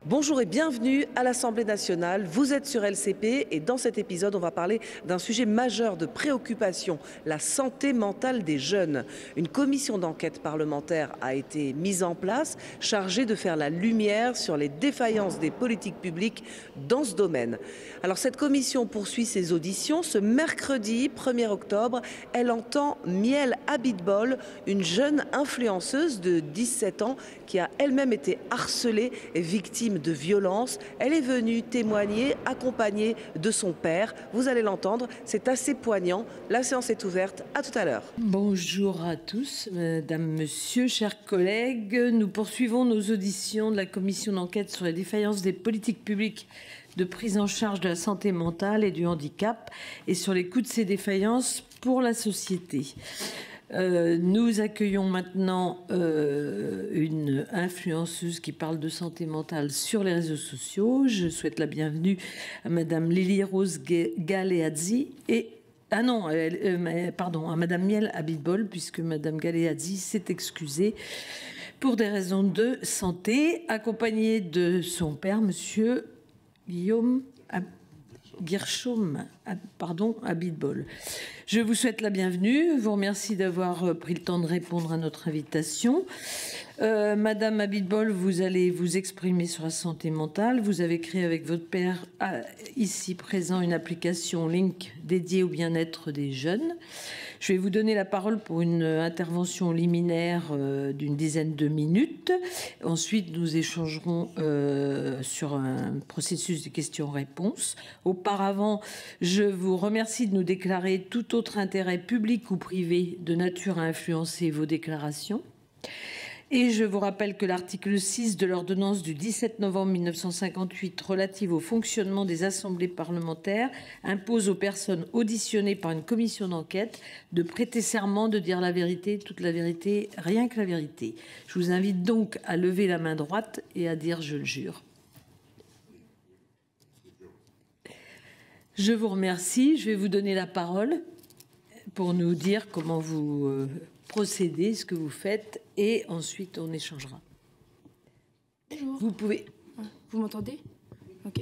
Bonjour et bienvenue à l'Assemblée nationale. Vous êtes sur LCP et dans cet épisode, on va parler d'un sujet majeur de préoccupation, la santé mentale des jeunes. Une commission d'enquête parlementaire a été mise en place, chargée de faire la lumière sur les défaillances des politiques publiques dans ce domaine. Alors cette commission poursuit ses auditions. Ce mercredi 1er octobre, elle entend Miel Abitbol, une jeune influenceuse de 17 ans qui a elle-même été harcelée et victime de violences. Elle est venue témoigner, accompagnée de son père. Vous allez l'entendre, c'est assez poignant. La séance est ouverte. À tout à l'heure. Bonjour à tous, mesdames, messieurs, chers collègues. Nous poursuivons nos auditions de la commission d'enquête sur les défaillances des politiques publiques de prise en charge de la santé mentale et du handicap et sur les coûts de ces défaillances pour la société. Nous accueillons maintenant une influenceuse qui parle de santé mentale sur les réseaux sociaux. Je souhaite la bienvenue à Madame Lily-Rose Galeazzi et à Madame Miel Abitbol, puisque Madame Galeazzi s'est excusée pour des raisons de santé, accompagnée de son père, Monsieur Guillaume Abitbol. Je vous souhaite la bienvenue, vous remercie d'avoir pris le temps de répondre à notre invitation. Madame Abitbol, vous allez vous exprimer sur la santé mentale. Vous avez créé avec votre père, ici présent, une application Link dédiée au bien-être des jeunes. Je vais vous donner la parole pour une intervention liminaire d'une dizaine de minutes. Ensuite, nous échangerons sur un processus de questions-réponses. Auparavant, je vous remercie de nous déclarer tout autre intérêt public ou privé de nature à influencer vos déclarations. Et je vous rappelle que l'article 6 de l'ordonnance du 17 novembre 1958 relative au fonctionnement des assemblées parlementaires impose aux personnes auditionnées par une commission d'enquête de prêter serment, de dire la vérité, toute la vérité, rien que la vérité. Je vous invite donc à lever la main droite et à dire « je le jure ». Je vous remercie. Je vais vous donner la parole pour nous dire comment vous procédez, ce que vous faites, et ensuite on échangera. Bonjour. Vous pouvez... Vous m'entendez? Ok.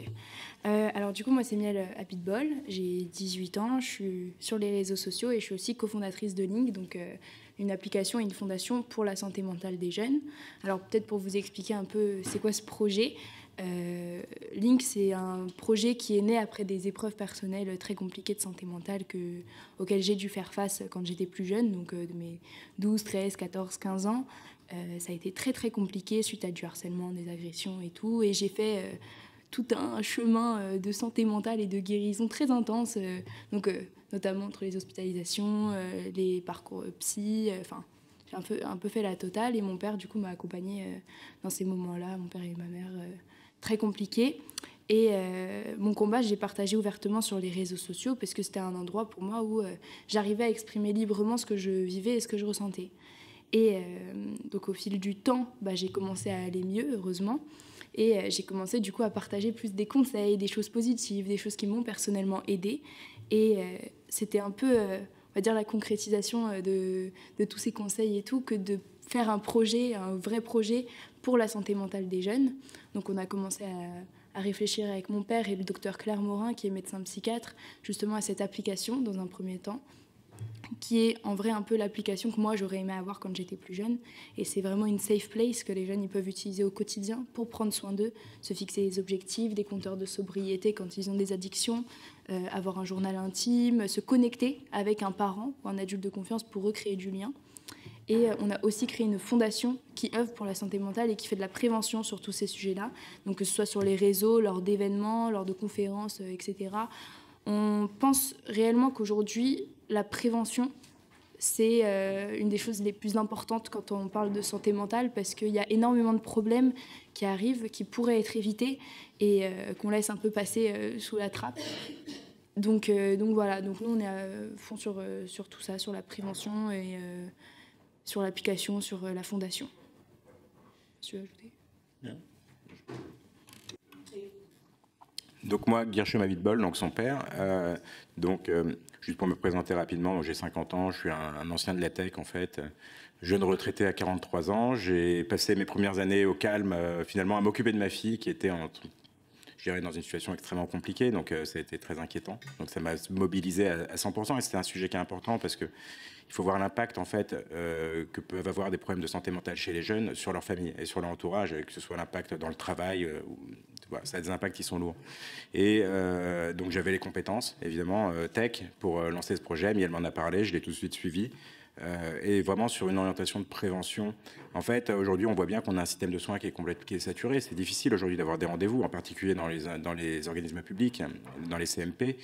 Alors du coup, moi c'est Miel Abitbol, j'ai 18 ans, je suis sur les réseaux sociaux et je suis aussi cofondatrice de Link, donc une application et une fondation pour la santé mentale des jeunes. Alors peut-être pour vous expliquer un peu c'est quoi ce projet. Link, c'est un projet qui est né après des épreuves personnelles très compliquées de santé mentale auxquelles j'ai dû faire face quand j'étais plus jeune, donc de mes 12, 13, 14, 15 ans. Ça a été très très compliqué suite à du harcèlement, des agressions et tout, et j'ai fait tout un chemin de santé mentale et de guérison très intense, notamment entre les hospitalisations, les parcours psy, j'ai un peu fait la totale, et mon père du coup m'a accompagnée dans ces moments-là, mon père et ma mère, très compliqués. Et mon combat, j'ai partagé ouvertement sur les réseaux sociaux parce que c'était un endroit pour moi où j'arrivais à exprimer librement ce que je vivais et ce que je ressentais. Et donc au fil du temps, j'ai commencé à aller mieux, heureusement. Et j'ai commencé du coup à partager plus des conseils, des choses positives, des choses qui m'ont personnellement aidée. Et c'était un peu, on va dire, la concrétisation de tous ces conseils et tout, que de faire un projet, un vrai projet pour la santé mentale des jeunes. Donc on a commencé à réfléchir avec mon père et le docteur Claire Morin, qui est médecin psychiatre, justement à cette application dans un premier temps, qui est en vrai un peu l'application que moi j'aurais aimé avoir quand j'étais plus jeune. Et c'est vraiment une safe place que les jeunes ils peuvent utiliser au quotidien pour prendre soin d'eux, se fixer des objectifs, des compteurs de sobriété quand ils ont des addictions, avoir un journal intime, se connecter avec un parent ou un adulte de confiance pour recréer du lien. Et on a aussi créé une fondation qui œuvre pour la santé mentale et qui fait de la prévention sur tous ces sujets-là. Donc que ce soit sur les réseaux, lors d'événements, lors de conférences, etc. On pense réellement qu'aujourd'hui, la prévention, c'est une des choses les plus importantes quand on parle de santé mentale, parce qu'il y a énormément de problèmes qui arrivent, qui pourraient être évités et qu'on laisse un peu passer sous la trappe. Donc voilà, donc nous on est à fond sur tout ça, sur la prévention et sur l'application, sur la fondation. Tu veux ajouter ? Non. Donc moi, Guerchom Abitbol, donc son père. Juste pour me présenter rapidement, j'ai 50 ans, je suis un ancien de la tech en fait, jeune retraité à 43 ans. J'ai passé mes premières années au calme, finalement, à m'occuper de ma fille qui était je dirais, dans une situation extrêmement compliquée, donc ça a été très inquiétant. Donc ça m'a mobilisé à 100%, et c'était un sujet qui est important parce que il faut voir l'impact en fait que peuvent avoir des problèmes de santé mentale chez les jeunes sur leur famille et sur leur entourage, que ce soit l'impact dans le travail, voilà, ça a des impacts qui sont lourds. Et donc j'avais les compétences, évidemment, tech, pour lancer ce projet. Mais elle m'en a parlé, je l'ai tout de suite suivi. Et vraiment sur une orientation de prévention. En fait, aujourd'hui, on voit bien qu'on a un système de soins qui est saturé. C'est difficile aujourd'hui d'avoir des rendez-vous, en particulier dans les organismes publics, dans les CMP.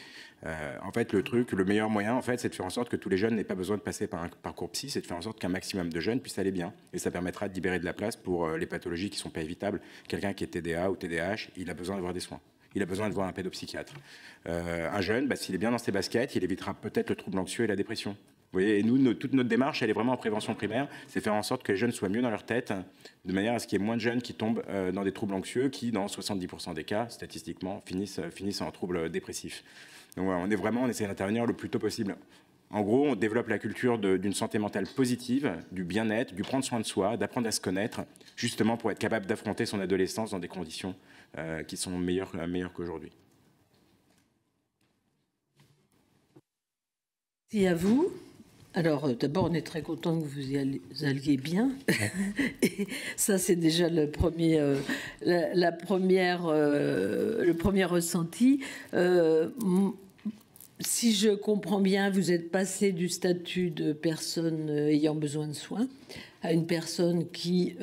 En fait, le meilleur moyen, en fait, c'est de faire en sorte que tous les jeunes n'aient pas besoin de passer par un parcours psy, c'est de faire en sorte qu'un maximum de jeunes puissent aller bien. Et ça permettra de libérer de la place pour les pathologies qui ne sont pas évitables. Quelqu'un qui est TDA ou TDAH, il a besoin d'avoir des soins. Il a besoin de voir un pédopsychiatre. Un jeune, s'il est bien dans ses baskets, il évitera peut-être le trouble anxieux et la dépression. Vous voyez, et nous, toute notre démarche, elle est vraiment en prévention primaire. C'est faire en sorte que les jeunes soient mieux dans leur tête, de manière à ce qu'il y ait moins de jeunes qui tombent dans des troubles anxieux, qui, dans 70% des cas, statistiquement, finissent en troubles dépressifs. Donc voilà, on essaie d'intervenir le plus tôt possible. En gros, on développe la culture d'une santé mentale positive, du bien-être, du prendre soin de soi, d'apprendre à se connaître, justement pour être capable d'affronter son adolescence dans des conditions qui sont meilleures qu'aujourd'hui. Merci à vous. Alors, d'abord, on est très content que vous y alliez bien. Et ça, c'est déjà le premier ressenti. Si je comprends bien, vous êtes passé du statut de personne ayant besoin de soins à une personne qui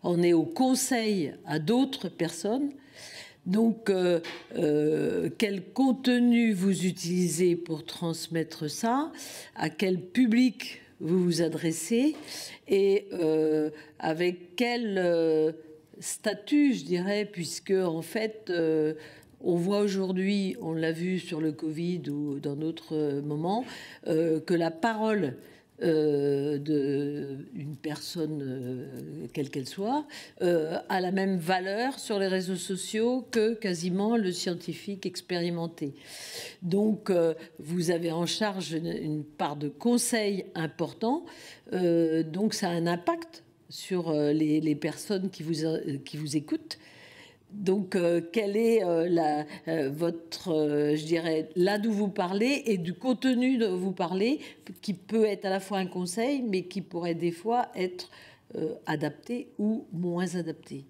en est au conseil à d'autres personnes. Donc, quel contenu vous utilisez pour transmettre ça? À quel public vous vous adressez? Et avec quel statut, je dirais, puisque en fait, on voit aujourd'hui, on l'a vu sur le Covid ou dans d'autres moments, que la parole d'une personne, quelle qu'elle soit, a la même valeur sur les réseaux sociaux que quasiment le scientifique expérimenté. Donc, vous avez en charge une part de conseil important. Donc, ça a un impact sur les personnes qui vous écoutent. Donc, quel est je dirais, là d'où vous parlez et du contenu dont vous parlez, qui peut être à la fois un conseil, mais qui pourrait des fois être adapté ou moins adapté?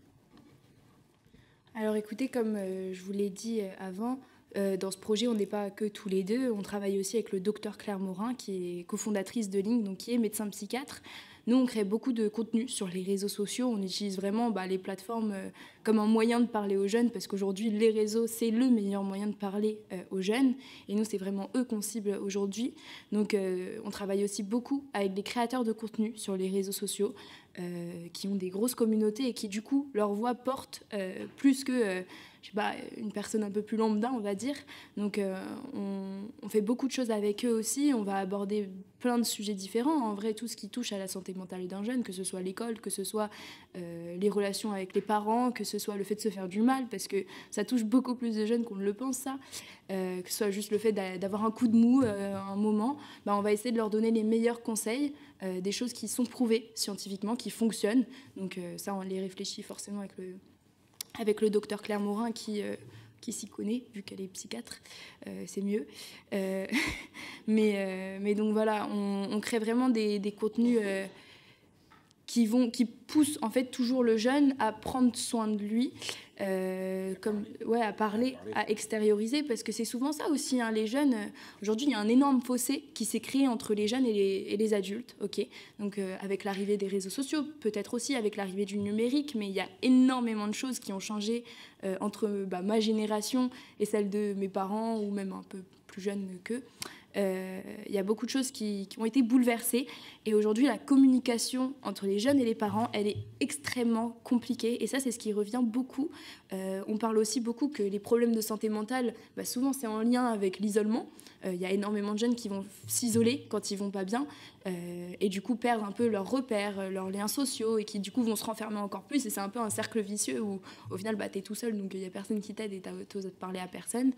Alors écoutez, comme je vous l'ai dit avant, dans ce projet, on n'est pas que tous les deux. On travaille aussi avec le docteur Claire Morin, qui est cofondatrice de Link, donc qui est médecin psychiatre. Nous, on crée beaucoup de contenu sur les réseaux sociaux. On utilise vraiment les plateformes comme un moyen de parler aux jeunes, parce qu'aujourd'hui, les réseaux, c'est le meilleur moyen de parler aux jeunes. Et nous, c'est vraiment eux qu'on cible aujourd'hui. Donc, on travaille aussi beaucoup avec des créateurs de contenu sur les réseaux sociaux qui ont des grosses communautés et qui, du coup, leur voix porte plus que... je sais pas, une personne un peu plus lambda, on va dire. Donc, on fait beaucoup de choses avec eux aussi. On va aborder plein de sujets différents. En vrai, tout ce qui touche à la santé mentale d'un jeune, que ce soit l'école, que ce soit les relations avec les parents, que ce soit le fait de se faire du mal, parce que ça touche beaucoup plus de jeunes qu'on ne le pense, ça. Que ce soit juste le fait d'avoir un coup de mou un moment. On va essayer de leur donner les meilleurs conseils, des choses qui sont prouvées scientifiquement, qui fonctionnent. Donc, ça, on les réfléchit forcément avec le docteur Claire Morin qui s'y connaît, vu qu'elle est psychiatre, c'est mieux. Mais donc voilà, on crée vraiment des contenus qui poussent en fait toujours le jeune à prendre soin de lui, à parler, à extérioriser, parce que c'est souvent ça aussi, hein, les jeunes. Aujourd'hui, il y a un énorme fossé qui s'est créé entre les jeunes et les adultes, ok. Donc avec l'arrivée des réseaux sociaux, peut-être aussi avec l'arrivée du numérique, mais il y a énormément de choses qui ont changé entre ma génération et celle de mes parents, ou même un peu plus jeunes qu'eux. il y a beaucoup de choses qui ont été bouleversées. Et aujourd'hui, la communication entre les jeunes et les parents, elle est extrêmement compliquée. Et ça, c'est ce qui revient beaucoup. On parle aussi beaucoup que les problèmes de santé mentale, souvent, c'est en lien avec l'isolement. Il y a énormément de jeunes qui vont s'isoler quand ils vont pas bien et du coup perdre un peu leurs repères, leurs liens sociaux et qui du coup vont se renfermer encore plus. Et c'est un peu un cercle vicieux où au final, tu es tout seul, donc il n'y a personne qui t'aide et tu n'oses parler à personne.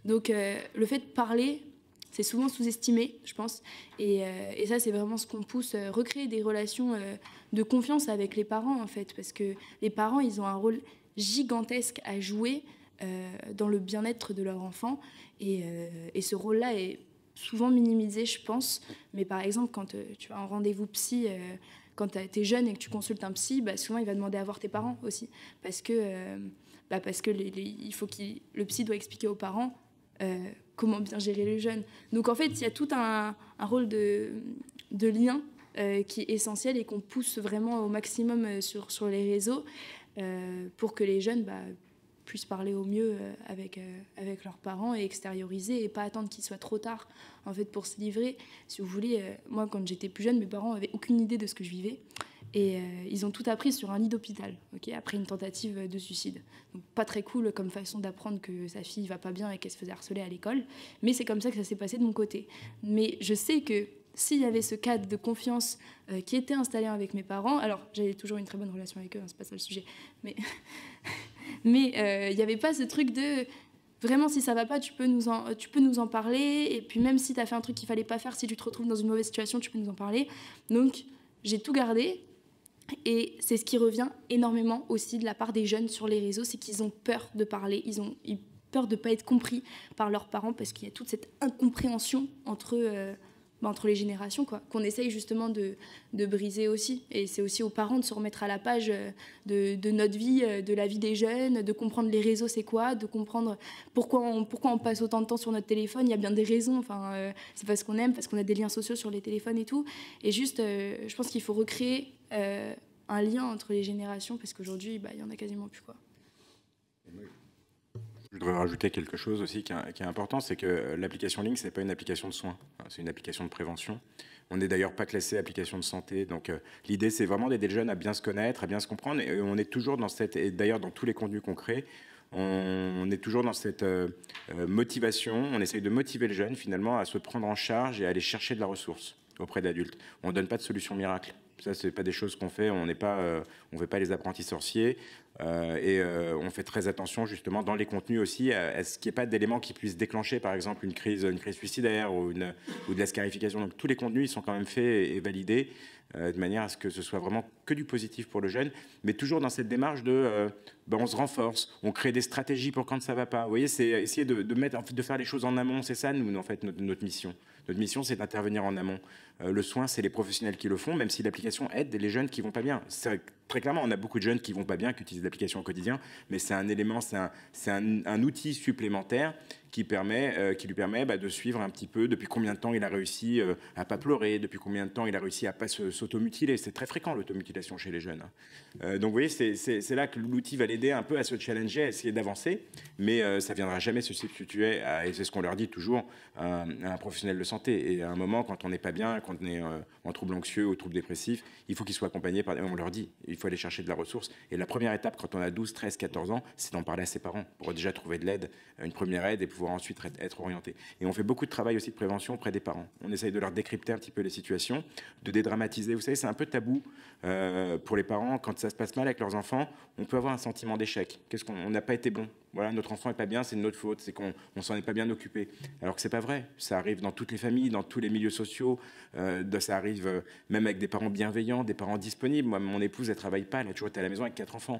Donc le fait de parler, c'est souvent sous-estimé, je pense. Et ça, c'est vraiment ce qu'on pousse, recréer des relations de confiance avec les parents, en fait. Parce que les parents, ils ont un rôle gigantesque à jouer dans le bien-être de leur enfant. Et ce rôle-là est souvent minimisé, je pense. Mais par exemple, quand tu vas en rendez-vous psy, quand tu es jeune et que tu consultes un psy, souvent, il va demander à voir tes parents aussi. Parce que il faut le psy doit expliquer aux parents comment bien gérer les jeunes. Donc en fait, il y a tout un rôle de lien qui est essentiel et qu'on pousse vraiment au maximum sur les réseaux pour que les jeunes puissent parler au mieux avec leurs parents et extérioriser et pas attendre qu'il soit trop tard en fait, pour se livrer. Si vous voulez, moi quand j'étais plus jeune, mes parents n'avaient aucune idée de ce que je vivais. Et ils ont tout appris sur un lit d'hôpital, après une tentative de suicide. Donc, pas très cool comme façon d'apprendre que sa fille va pas bien et qu'elle se faisait harceler à l'école. Mais c'est comme ça que ça s'est passé de mon côté. Mais je sais que s'il y avait ce cadre de confiance qui était installé avec mes parents, alors j'avais toujours une très bonne relation avec eux, c'est pas ça le sujet, mais il n'y avait pas ce truc de... Vraiment, si ça va pas, tu peux nous en parler. Et puis même si tu as fait un truc qu'il fallait pas faire, si tu te retrouves dans une mauvaise situation, tu peux nous en parler. Donc, j'ai tout gardé. Et c'est ce qui revient énormément aussi de la part des jeunes sur les réseaux, c'est qu'ils ont peur de parler, ils ont peur de ne pas être compris par leurs parents parce qu'il y a toute cette incompréhension entre les générations, qu'on essaye justement de briser aussi. Et c'est aussi aux parents de se remettre à la page de notre vie, de la vie des jeunes, de comprendre les réseaux c'est quoi, de comprendre pourquoi on passe autant de temps sur notre téléphone. Il y a bien des raisons, c'est parce qu'on aime, parce qu'on a des liens sociaux sur les téléphones et tout. Et juste, je pense qu'il faut recréer un lien entre les générations parce qu'aujourd'hui, il y en a quasiment plus, Je voudrais rajouter quelque chose aussi qui est important, c'est que l'application Link, ce n'est pas une application de soins, c'est une application de prévention. On n'est d'ailleurs pas classé application de santé. Donc l'idée, c'est vraiment d'aider les jeunes à bien se connaître, à bien se comprendre. Et on est toujours dans cette... Et d'ailleurs, dans tous les contenus qu'on crée, on est toujours dans cette motivation. On essaye de motiver le jeune, finalement, à se prendre en charge et à aller chercher de la ressource auprès d'adultes. On ne donne pas de solution miracle. Ça, ce n'est pas des choses qu'on fait. On ne fait pas les apprentis sorciers. On fait très attention, justement, dans les contenus aussi, à ce qu'il n'y ait pas d'éléments qui puissent déclencher, par exemple, une crise suicidaire ou de la scarification. Donc, tous les contenus, ils sont quand même faits et validés de manière à ce que ce soit vraiment que du positif pour le jeune, mais toujours dans cette démarche de on se renforce, on crée des stratégies pour quand ça ne va pas. Vous voyez, c'est essayer de faire les choses en amont. C'est ça, nous, en fait, notre mission. Notre mission, c'est d'intervenir en amont. Le soin, c'est les professionnels qui le font, même si l'application aide les jeunes qui ne vont pas bien. Très clairement, on a beaucoup de jeunes qui ne vont pas bien, qui utilisent l'application au quotidien, mais c'est un élément, c'est un outil supplémentaire qui lui permet de suivre un petit peu depuis combien de temps il a réussi à ne pas pleurer, depuis combien de temps il a réussi à ne pas s'automutiler. C'est très fréquent, l'automutilation chez les jeunes. Donc vous voyez, c'est là que l'outil va l'aider un peu à se challenger, à essayer d'avancer, mais ça ne viendra jamais se substituer, et c'est ce qu'on leur dit toujours, à un professionnel de santé. Et à un moment, quand on n'est pas bien, quand on est en trouble anxieux ou trouble dépressif, il faut qu'il soit accompagné par... On leur dit, il faut aller chercher de la ressource. Et la première étape, quand on a 12, 13, 14 ans, c'est d'en parler à ses parents pour déjà trouver de l'aide, une première aide, et pouvoir ensuite être orienté. Et on fait beaucoup de travail aussi de prévention auprès des parents. On essaye de leur décrypter un petit peu les situations, de dédramatiser. Vous savez, c'est un peu tabou pour les parents. Quand ça se passe mal avec leurs enfants, on peut avoir un sentiment d'échec. Qu'est-ce qu'on n'a pas été bon? Voilà, notre enfant n'est pas bien, c'est de notre faute, c'est qu'on s'en est pas bien occupé. Alors que c'est pas vrai. Ça arrive dans toutes les familles, dans tous les milieux sociaux. Ça arrive même avec des parents bienveillants, des parents disponibles. Moi, mon épouse, elle travaille pas, elle a toujours été à la maison avec 4 enfants.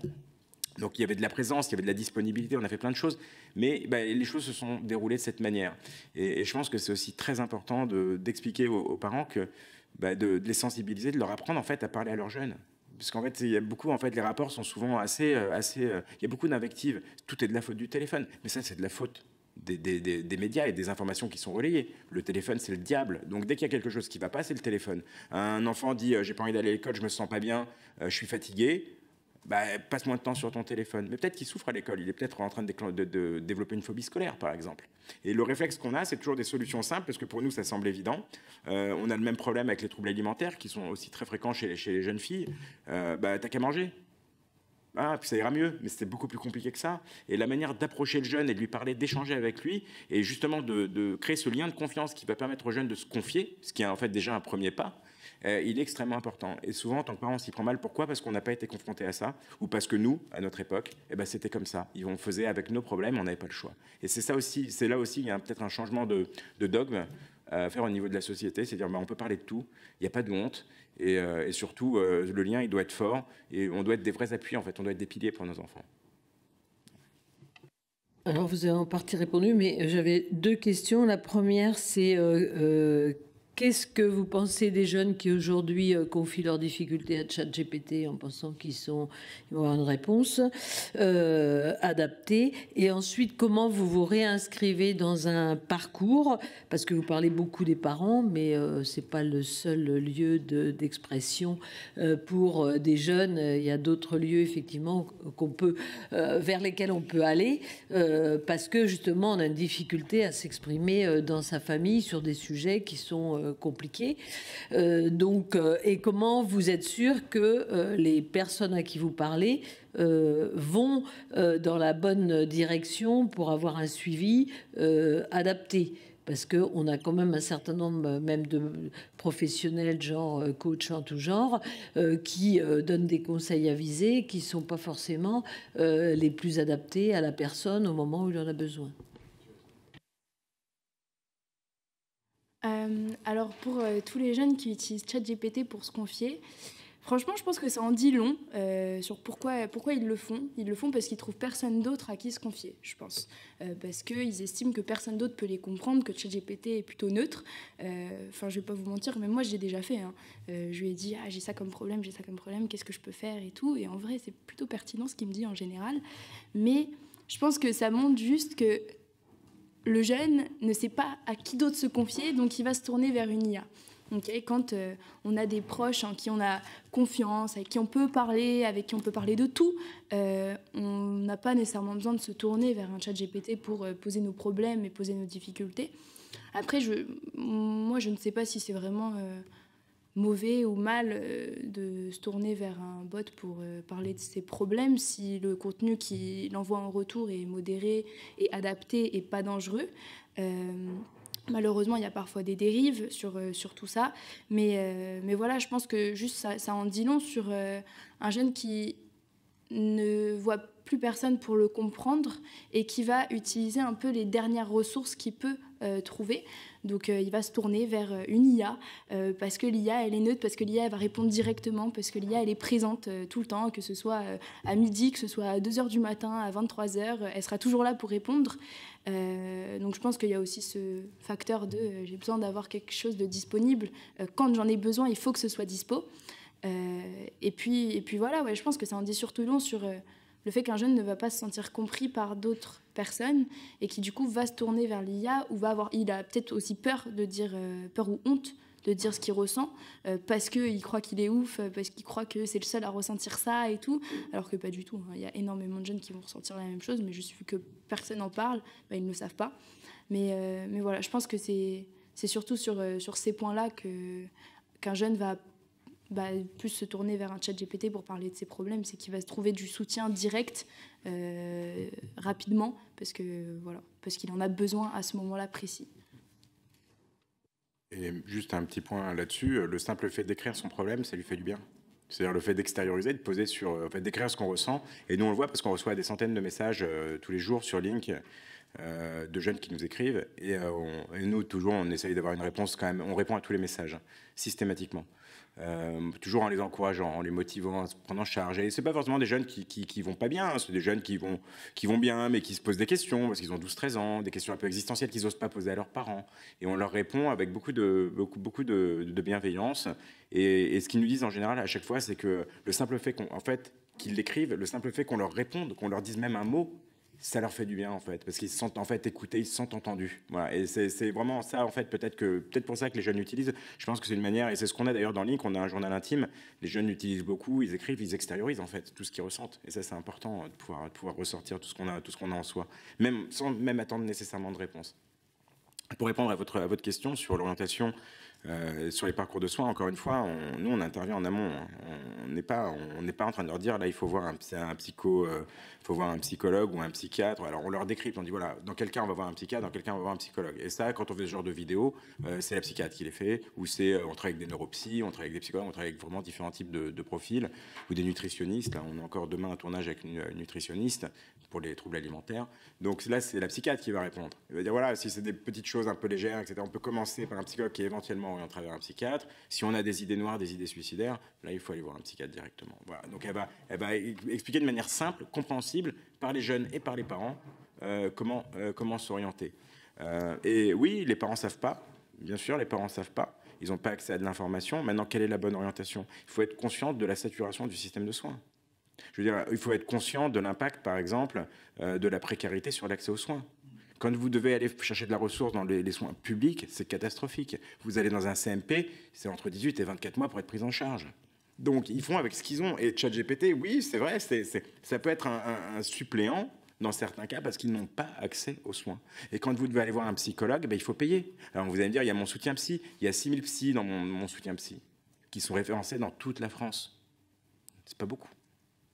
Donc il y avait de la présence, il y avait de la disponibilité, on a fait plein de choses, mais les choses se sont déroulées de cette manière. Et je pense que c'est aussi très important d'expliquer aux parents que de les sensibiliser, de leur apprendre en fait à parler à leurs jeunes. Parce qu'en fait, il y a beaucoup, les rapports sont souvent assez il y a beaucoup d'invectives. Tout est de la faute du téléphone, mais ça, c'est de la faute des médias et des informations qui sont relayées. Le téléphone, c'est le diable. Donc, dès qu'il y a quelque chose qui ne va pas, c'est le téléphone. Un enfant dit « j'ai pas envie d'aller à l'école, je me sens pas bien, je suis fatigué ». bah, passe moins de temps sur ton téléphone. Mais peut-être qu'il souffre à l'école, il est peut-être en train de développer une phobie scolaire, par exemple. Et le réflexe qu'on a, c'est toujours des solutions simples, parce que pour nous, ça semble évident. On a le même problème avec les troubles alimentaires, qui sont aussi très fréquents chez les jeunes filles. Bah, t'as qu'à manger. Ah, puis ça ira mieux, mais c'était beaucoup plus compliqué que ça. Et la manière d'approcher le jeune et de lui parler, d'échanger avec lui, et justement de créer ce lien de confiance qui va permettre au jeune de se confier, ce qui est en fait déjà un premier pas, il est extrêmement important. Et souvent, en tant que parent, on s'y prend mal. Pourquoi? Parce qu'on n'a pas été confronté à ça, ou parce que nous, à notre époque, eh ben, c'était comme ça. On faisait avec nos problèmes, on n'avait pas le choix. Et c'est ça aussi, c'est là aussi, il y a peut-être un changement de dogme à faire au niveau de la société, c'est-à-dire on peut parler de tout, il n'y a pas de honte, et surtout le lien il doit être fort, et on doit être des vrais appuis en fait, on doit être des piliers pour nos enfants. Alors vous avez en partie répondu, mais j'avais deux questions. La première, c'est qu'est-ce que vous pensez des jeunes qui aujourd'hui confient leurs difficultés à ChatGPT en pensant ils vont avoir une réponse adaptée? Et ensuite, comment vous vous réinscrivez dans un parcours? Parce que vous parlez beaucoup des parents, mais ce n'est pas le seul lieu d'expression pour des jeunes. Il y a d'autres lieux, effectivement, vers lesquels on peut aller parce que, justement, on a une difficulté à s'exprimer dans sa famille sur des sujets qui sont compliqué. Et comment vous êtes sûr que les personnes à qui vous parlez vont dans la bonne direction pour avoir un suivi adapté? Parce qu'on a quand même un certain nombre même de professionnels, genre coach en tout genre, qui donnent des conseils avisés qui ne sont pas forcément les plus adaptés à la personne au moment où il en a besoin. Alors pour tous les jeunes qui utilisent ChatGPT pour se confier, franchement je pense que ça en dit long sur pourquoi ils le font. Ils le font parce qu'ils trouvent personne d'autre à qui se confier, je pense. Parce qu'ils estiment que personne d'autre peut les comprendre, que ChatGPT est plutôt neutre. Enfin je vais pas vous mentir, mais moi j'ai déjà fait. Je lui ai dit j'ai ça comme problème, qu'est-ce que je peux faire et tout. Et en vrai c'est plutôt pertinent ce qu'il me dit en général. Mais je pense que ça montre juste que le jeune ne sait pas à qui d'autre se confier, donc il va se tourner vers une IA. Okay, quand on a des proches en qui on a confiance, avec qui on peut parler, avec qui on peut parler de tout, on n'a pas nécessairement besoin de se tourner vers un ChatGPT pour poser nos problèmes et poser nos difficultés. Après, moi, je ne sais pas si c'est vraiment mauvais ou mal de se tourner vers un bot pour parler de ses problèmes si le contenu qu'il envoie en retour est modéré et adapté et pas dangereux. Malheureusement, il y a parfois des dérives sur tout ça. Mais voilà, je pense que juste ça en dit long sur un jeune qui ne voit plus personne pour le comprendre et qui va utiliser un peu les dernières ressources qu'il peut trouver. Donc il va se tourner vers une IA parce que l'IA elle est neutre, parce que l'IA elle va répondre directement, parce que l'IA elle est présente tout le temps, que ce soit à midi, que ce soit à 2h du matin, à 23h, elle sera toujours là pour répondre. Donc je pense qu'il y a aussi ce facteur de j'ai besoin d'avoir quelque chose de disponible. Quand j'en ai besoin, il faut que ce soit dispo. Et puis voilà, ouais, je pense que ça en dit surtout long sur le fait qu'un jeune ne va pas se sentir compris par d'autres personnes et qui du coup va se tourner vers l'IA ou il a peut-être aussi peur ou honte de dire ce qu'il ressent parce qu'il croit qu'il est ouf, parce qu'il croit que c'est le seul à ressentir ça et tout, alors que pas du tout, hein. Il y a énormément de jeunes qui vont ressentir la même chose, mais juste vu que personne n'en parle, ils ne le savent pas. Mais voilà, je pense que c'est surtout sur ces points-là qu'un jeune va plus se tourner vers un ChatGPT pour parler de ses problèmes, c'est qu'il va se trouver du soutien direct rapidement parce qu'il en a besoin à ce moment-là précis. Et juste un petit point là-dessus, le simple fait d'écrire son problème, ça lui fait du bien. C'est-à-dire le fait d'extérioriser, de poser d'écrire ce qu'on ressent. Et nous on le voit parce qu'on reçoit des centaines de messages tous les jours sur Link de jeunes qui nous écrivent. Et nous toujours on essaye d'avoir une réponse quand même. On répond à tous les messages systématiquement. Toujours en les encourageant, en les motivant, en se prenant en charge. Et c'est pas forcément des jeunes qui vont pas bien, hein. C'est des jeunes qui vont bien, mais qui se posent des questions, parce qu'ils ont 12-13 ans, des questions un peu existentielles qu'ils n'osent pas poser à leurs parents. Et on leur répond avec beaucoup de bienveillance. Et ce qu'ils nous disent en général à chaque fois, c'est que le simple fait qu'ils l'écrivent, le simple fait qu'on leur réponde, qu'on leur dise même un mot, ça leur fait du bien en fait, parce qu'ils se sentent en fait écoutés, ils se sentent entendus. Voilà. Et c'est vraiment ça en fait, peut-être pour ça que les jeunes l'utilisent. Je pense que c'est une manière, et c'est ce qu'on a d'ailleurs dans Link, on a un journal intime, les jeunes l'utilisent beaucoup, ils écrivent, ils extériorisent en fait tout ce qu'ils ressentent. Et ça c'est important de pouvoir ressortir tout ce qu'on a en soi, même sans même attendre nécessairement de réponse. Pour répondre à votre question sur l'orientation, sur les parcours de soins, encore une fois, nous on intervient en amont. On n'est pas en train de leur dire là il faut voir faut voir un psychologue ou un psychiatre. Alors on leur décrypte, on dit voilà dans quel cas on va voir un psychiatre, dans quel cas on va voir un psychologue. Et ça, quand on fait ce genre de vidéo, c'est la psychiatre qui les fait, ou on travaille avec des neuropsys, on travaille avec des psychologues, on travaille avec vraiment différents types de profils, ou des nutritionnistes. Là, on a encore demain un tournage avec une nutritionniste pour les troubles alimentaires. Donc là, c'est la psychiatre qui va répondre. Elle va dire, voilà, si c'est des petites choses un peu légères, etc., on peut commencer par un psychologue qui est éventuellement orienté vers un psychiatre. Si on a des idées noires, des idées suicidaires, là, il faut aller voir un psychiatre directement. Voilà. Donc elle va expliquer de manière simple, compréhensible, par les jeunes et par les parents, comment s'orienter. Et oui, les parents ne savent pas. Bien sûr, les parents ne savent pas. Ils n'ont pas accès à de l'information. Maintenant, quelle est la bonne orientation? Il faut être conscient de la saturation du système de soins. Je veux dire, il faut être conscient de l'impact, par exemple, de la précarité sur l'accès aux soins. Quand vous devez aller chercher de la ressource dans les soins publics, c'est catastrophique. Vous allez dans un CMP, c'est entre 18 et 24 mois pour être pris en charge. Donc, ils font avec ce qu'ils ont. Et ChatGPT, oui, c'est vrai, ça peut être un suppléant dans certains cas parce qu'ils n'ont pas accès aux soins. Et quand vous devez aller voir un psychologue, ben, il faut payer. Alors, vous allez me dire, il y a mon soutien psy. Il y a 6000 psys dans mon soutien psy qui sont référencés dans toute la France. C'est pas beaucoup.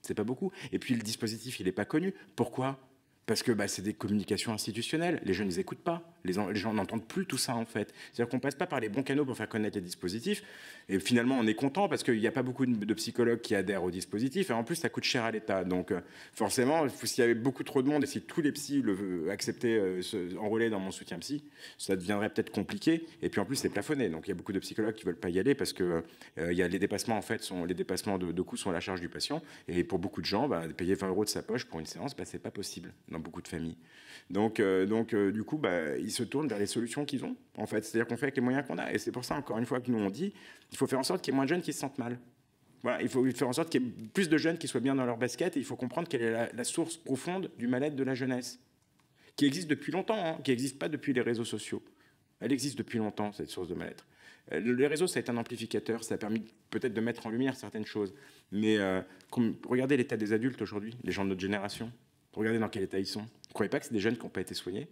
C'est pas beaucoup. Et puis le dispositif, il n'est pas connu. Pourquoi? Parce que c'est des communications institutionnelles. Les jeunes, ils n'écoutent pas. Les gens n'entendent plus tout ça, en fait. C'est-à-dire qu'on ne passe pas par les bons canaux pour faire connaître les dispositifs. Et finalement, on est content parce qu'il n'y a pas beaucoup de psychologues qui adhèrent au dispositif. Et en plus, ça coûte cher à l'État. Donc, forcément, s'il y avait beaucoup trop de monde et si tous les psys acceptaient enrôler dans mon soutien psy, ça deviendrait peut-être compliqué. Et puis, en plus, c'est plafonné. Donc, il y a beaucoup de psychologues qui ne veulent pas y aller parce que il y a les dépassements, en fait, les dépassements de coûts sont à la charge du patient. Et pour beaucoup de gens, payer 20 € de sa poche pour une séance, c'est pas possible dans beaucoup de familles. Donc du coup, ils se tournent vers les solutions qu'ils ont, en fait. C'est-à-dire qu'on fait avec les moyens qu'on a. Et c'est pour ça, encore une fois, que nous, on dit, il faut faire en sorte qu'il y ait moins de jeunes qui se sentent mal. Voilà, il faut faire en sorte qu'il y ait plus de jeunes qui soient bien dans leur basket. Et il faut comprendre quelle est la source profonde du mal-être de la jeunesse, qui existe depuis longtemps, qui n'existe pas depuis les réseaux sociaux. Elle existe depuis longtemps, cette source de mal-être. Les réseaux, ça a été un amplificateur, ça a permis peut-être de mettre en lumière certaines choses. Mais regardez l'état des adultes aujourd'hui, les gens de notre génération. Regardez dans quel état ils sont. Vous ne croyez pas que c'est des jeunes qui n'ont pas été soignés?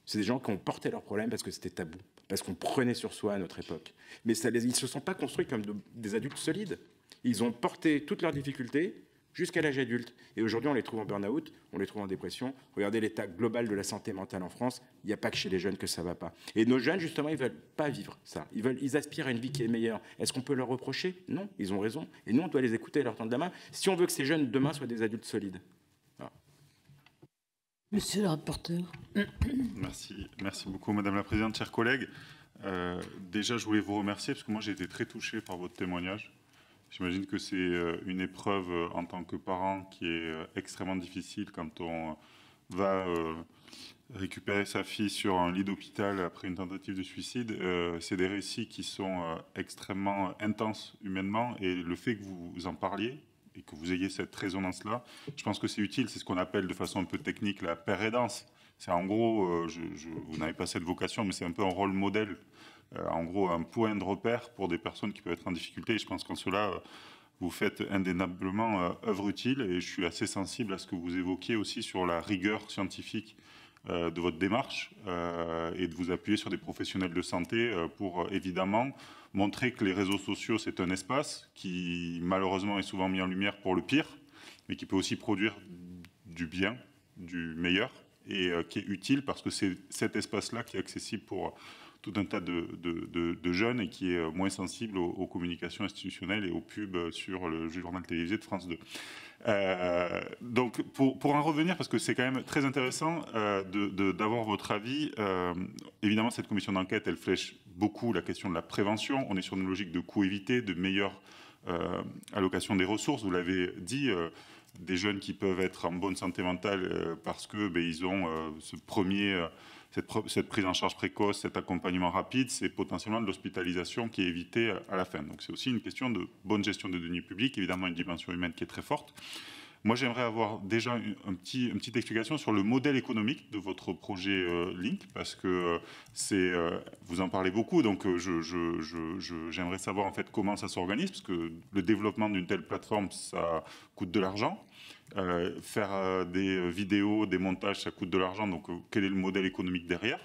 C'est des gens qui ont porté leurs problèmes parce que c'était tabou, parce qu'on prenait sur soi à notre époque. Mais ils ne se sont pas construits comme des adultes solides. Ils ont porté toutes leurs difficultés jusqu'à l'âge adulte. Et aujourd'hui, on les trouve en burn-out, on les trouve en dépression. Regardez l'état global de la santé mentale en France. Il n'y a pas que chez les jeunes que ça ne va pas. Et nos jeunes, justement, ils ne veulent pas vivre ça. Ils aspirent à une vie qui est meilleure. Est-ce qu'on peut leur reprocher? Non, ils ont raison. Et nous, on doit les écouter et leur tendre la main si on veut que ces jeunes, demain, soient des adultes solides. Voilà. Monsieur le rapporteur. Merci beaucoup, Madame la Présidente, chers collègues. Déjà, je voulais vous remercier parce que moi, j'ai été très touché par votre témoignage. J'imagine que c'est une épreuve en tant que parent qui est extrêmement difficile quand on va récupérer sa fille sur un lit d'hôpital après une tentative de suicide. C'est des récits qui sont extrêmement intenses humainement et le fait que vous en parliez et que vous ayez cette résonance-là, je pense que c'est utile. C'est ce qu'on appelle de façon un peu technique la pérédance. C'est en gros, vous n'avez pas cette vocation, mais c'est un peu un rôle modèle. En gros, un point de repère pour des personnes qui peuvent être en difficulté. Et je pense qu'en cela, vous faites indéniablement œuvre utile. Et je suis assez sensible à ce que vous évoquiez aussi sur la rigueur scientifique de votre démarche et de vous appuyer sur des professionnels de santé pour évidemment montrer que les réseaux sociaux, c'est un espace qui malheureusement est souvent mis en lumière pour le pire, mais qui peut aussi produire du bien, du meilleur, et qui est utile parce que c'est cet espace-là qui est accessible pour tout un tas de jeunes et qui est moins sensible aux communications institutionnelles et aux pubs sur le journal télévisé de France 2. Donc, pour en revenir, parce que c'est quand même très intéressant d'avoir votre avis, évidemment, cette commission d'enquête, elle flèche beaucoup la question de la prévention. On est sur une logique de coût évité, de meilleure allocation des ressources. Vous l'avez dit, des jeunes qui peuvent être en bonne santé mentale parce que ils ont cette prise en charge précoce, cet accompagnement rapide, c'est potentiellement de l'hospitalisation qui est évitée à la fin. Donc c'est aussi une question de bonne gestion des deniers publics, évidemment une dimension humaine qui est très forte. Moi, j'aimerais avoir déjà une petite explication sur le modèle économique de votre projet Link, parce que vous en parlez beaucoup, donc j'aimerais savoir en fait comment ça s'organise, parce que le développement d'une telle plateforme, ça coûte de l'argent. Faire des vidéos, des montages, ça coûte de l'argent, donc quel est le modèle économique derrière?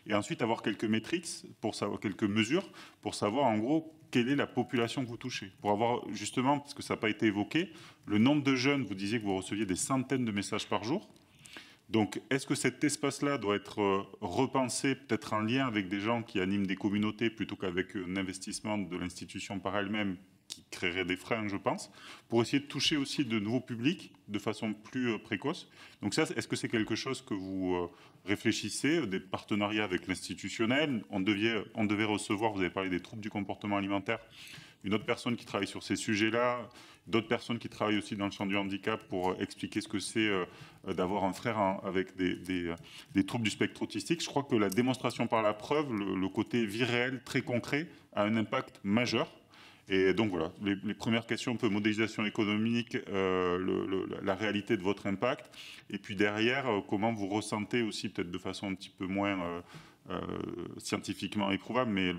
Et ensuite avoir quelques métriques, pour savoir, quelques mesures, pour savoir en gros quelle est la population que vous touchez. Pour avoir justement, parce que ça n'a pas été évoqué, le nombre de jeunes, vous disiez que vous receviez des centaines de messages par jour. Donc est-ce que cet espace-là doit être repensé, peut-être en lien avec des gens qui animent des communautés, plutôt qu'avec un investissement de l'institution par elle-même, qui créerait des freins, je pense, pour essayer de toucher aussi de nouveaux publics de façon plus précoce. Donc ça, est-ce que c'est quelque chose que vous réfléchissez, des partenariats avec l'institutionnel? On devait recevoir, vous avez parlé des troubles du comportement alimentaire, une autre personne qui travaille sur ces sujets-là, d'autres personnes qui travaillent aussi dans le champ du handicap pour expliquer ce que c'est d'avoir un frère avec des troubles du spectre autistique. Je crois que la démonstration par la preuve, le côté vie réelle, très concret, a un impact majeur. Et donc voilà, les premières questions, un peu modélisation économique, la réalité de votre impact, et puis derrière, comment vous ressentez aussi, peut-être de façon un petit peu moins scientifiquement éprouvable, mais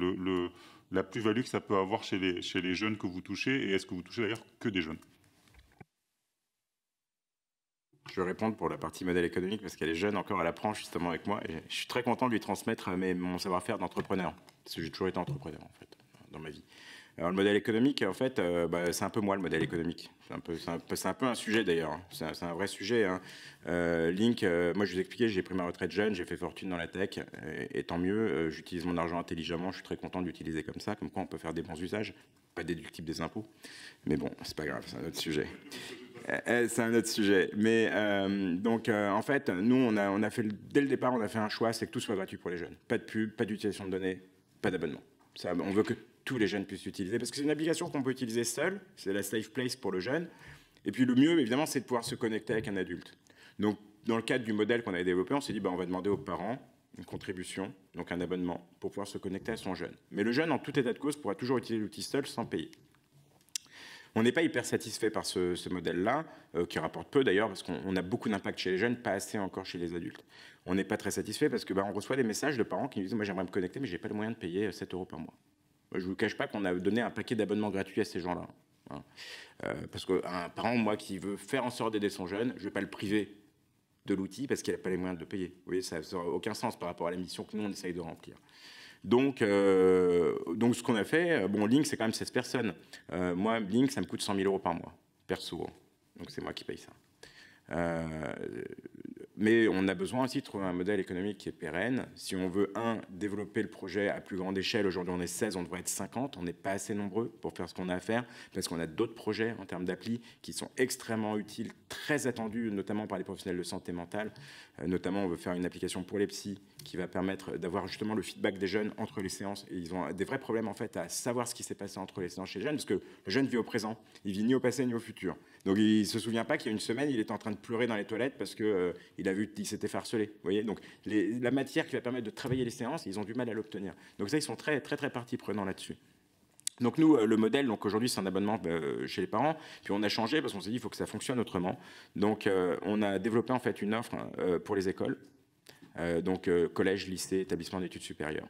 la plus-value que ça peut avoir chez les jeunes que vous touchez, et est-ce que vous touchez d'ailleurs que des jeunes? Je vais répondre pour la partie modèle économique, parce qu'elle est jeune encore, elle apprend justement avec moi, et je suis très content de lui transmettre mon savoir-faire d'entrepreneur, parce que j'ai toujours été entrepreneur en fait, dans ma vie. Alors le modèle économique, en fait, c'est un peu moi le modèle économique. C'est un peu un sujet d'ailleurs. Hein. C'est un vrai sujet. Hein. Link, moi je vous expliquais, j'ai pris ma retraite jeune, j'ai fait fortune dans la tech, et tant mieux. J'utilise mon argent intelligemment. Je suis très content de l'utiliser comme ça, comme quoi on peut faire des bons usages, pas déductible des impôts. Mais bon, c'est pas grave, c'est un autre sujet. C'est un autre sujet. Mais en fait, nous, on a fait dès le départ, on a fait un choix, c'est que tout soit gratuit pour les jeunes. Pas de pub, pas d'utilisation de données, pas d'abonnement. On veut que tous les jeunes puissent l'utiliser, parce que c'est une application qu'on peut utiliser seul, c'est la safe place pour le jeune. Et puis le mieux, évidemment, c'est de pouvoir se connecter avec un adulte. Donc, dans le cadre du modèle qu'on avait développé, on s'est dit, on va demander aux parents une contribution, donc un abonnement, pour pouvoir se connecter à son jeune. Mais le jeune, en tout état de cause, pourra toujours utiliser l'outil seul sans payer. On n'est pas hyper satisfait par ce modèle-là, qui rapporte peu d'ailleurs, parce qu'on a beaucoup d'impact chez les jeunes, pas assez encore chez les adultes. On n'est pas très satisfait parce que on reçoit des messages de parents qui nous disent, moi j'aimerais me connecter, mais je n'ai pas le moyen de payer 7 € par mois. Je ne vous cache pas qu'on a donné un paquet d'abonnements gratuits à ces gens-là. Hein. Parce qu'un parent, moi, qui veut faire en sorte d'aider son jeune, je ne vais pas le priver de l'outil parce qu'il n'a pas les moyens de le payer. Vous voyez, ça n'a aucun sens par rapport à la mission que nous, on essaye de remplir. Donc ce qu'on a fait, Link, c'est quand même 16 personnes. Moi, Link, ça me coûte 100 000 € par mois, perso. Donc c'est moi qui paye ça. Mais on a besoin aussi de trouver un modèle économique qui est pérenne. Si on veut, développer le projet à plus grande échelle, aujourd'hui on est 16, on devrait être 50, on n'est pas assez nombreux pour faire ce qu'on a à faire, parce qu'on a d'autres projets en termes d'appli qui sont extrêmement utiles, très attendus, notamment par les professionnels de santé mentale. Notamment, on veut faire une application pour les psys qui va permettre d'avoir justement le feedback des jeunes entre les séances. Et ils ont des vrais problèmes en fait à savoir ce qui s'est passé entre les séances chez les jeunes, parce que le jeune vit au présent, il vit ni au passé ni au futur. Donc il ne se souvient pas qu'il y a une semaine, il était en train de pleurer dans les toilettes parce qu'il a vu qu'il s'était fait harceler. Vous voyez, donc la matière qui va permettre de travailler les séances, ils ont du mal à l'obtenir. Donc ça, ils sont très très très partie prenant là-dessus. Donc nous, le modèle, donc aujourd'hui, c'est un abonnement chez les parents. Puis on a changé parce qu'on s'est dit, il faut que ça fonctionne autrement. Donc on a développé en fait une offre pour les écoles, collège, lycée, établissement d'études supérieures,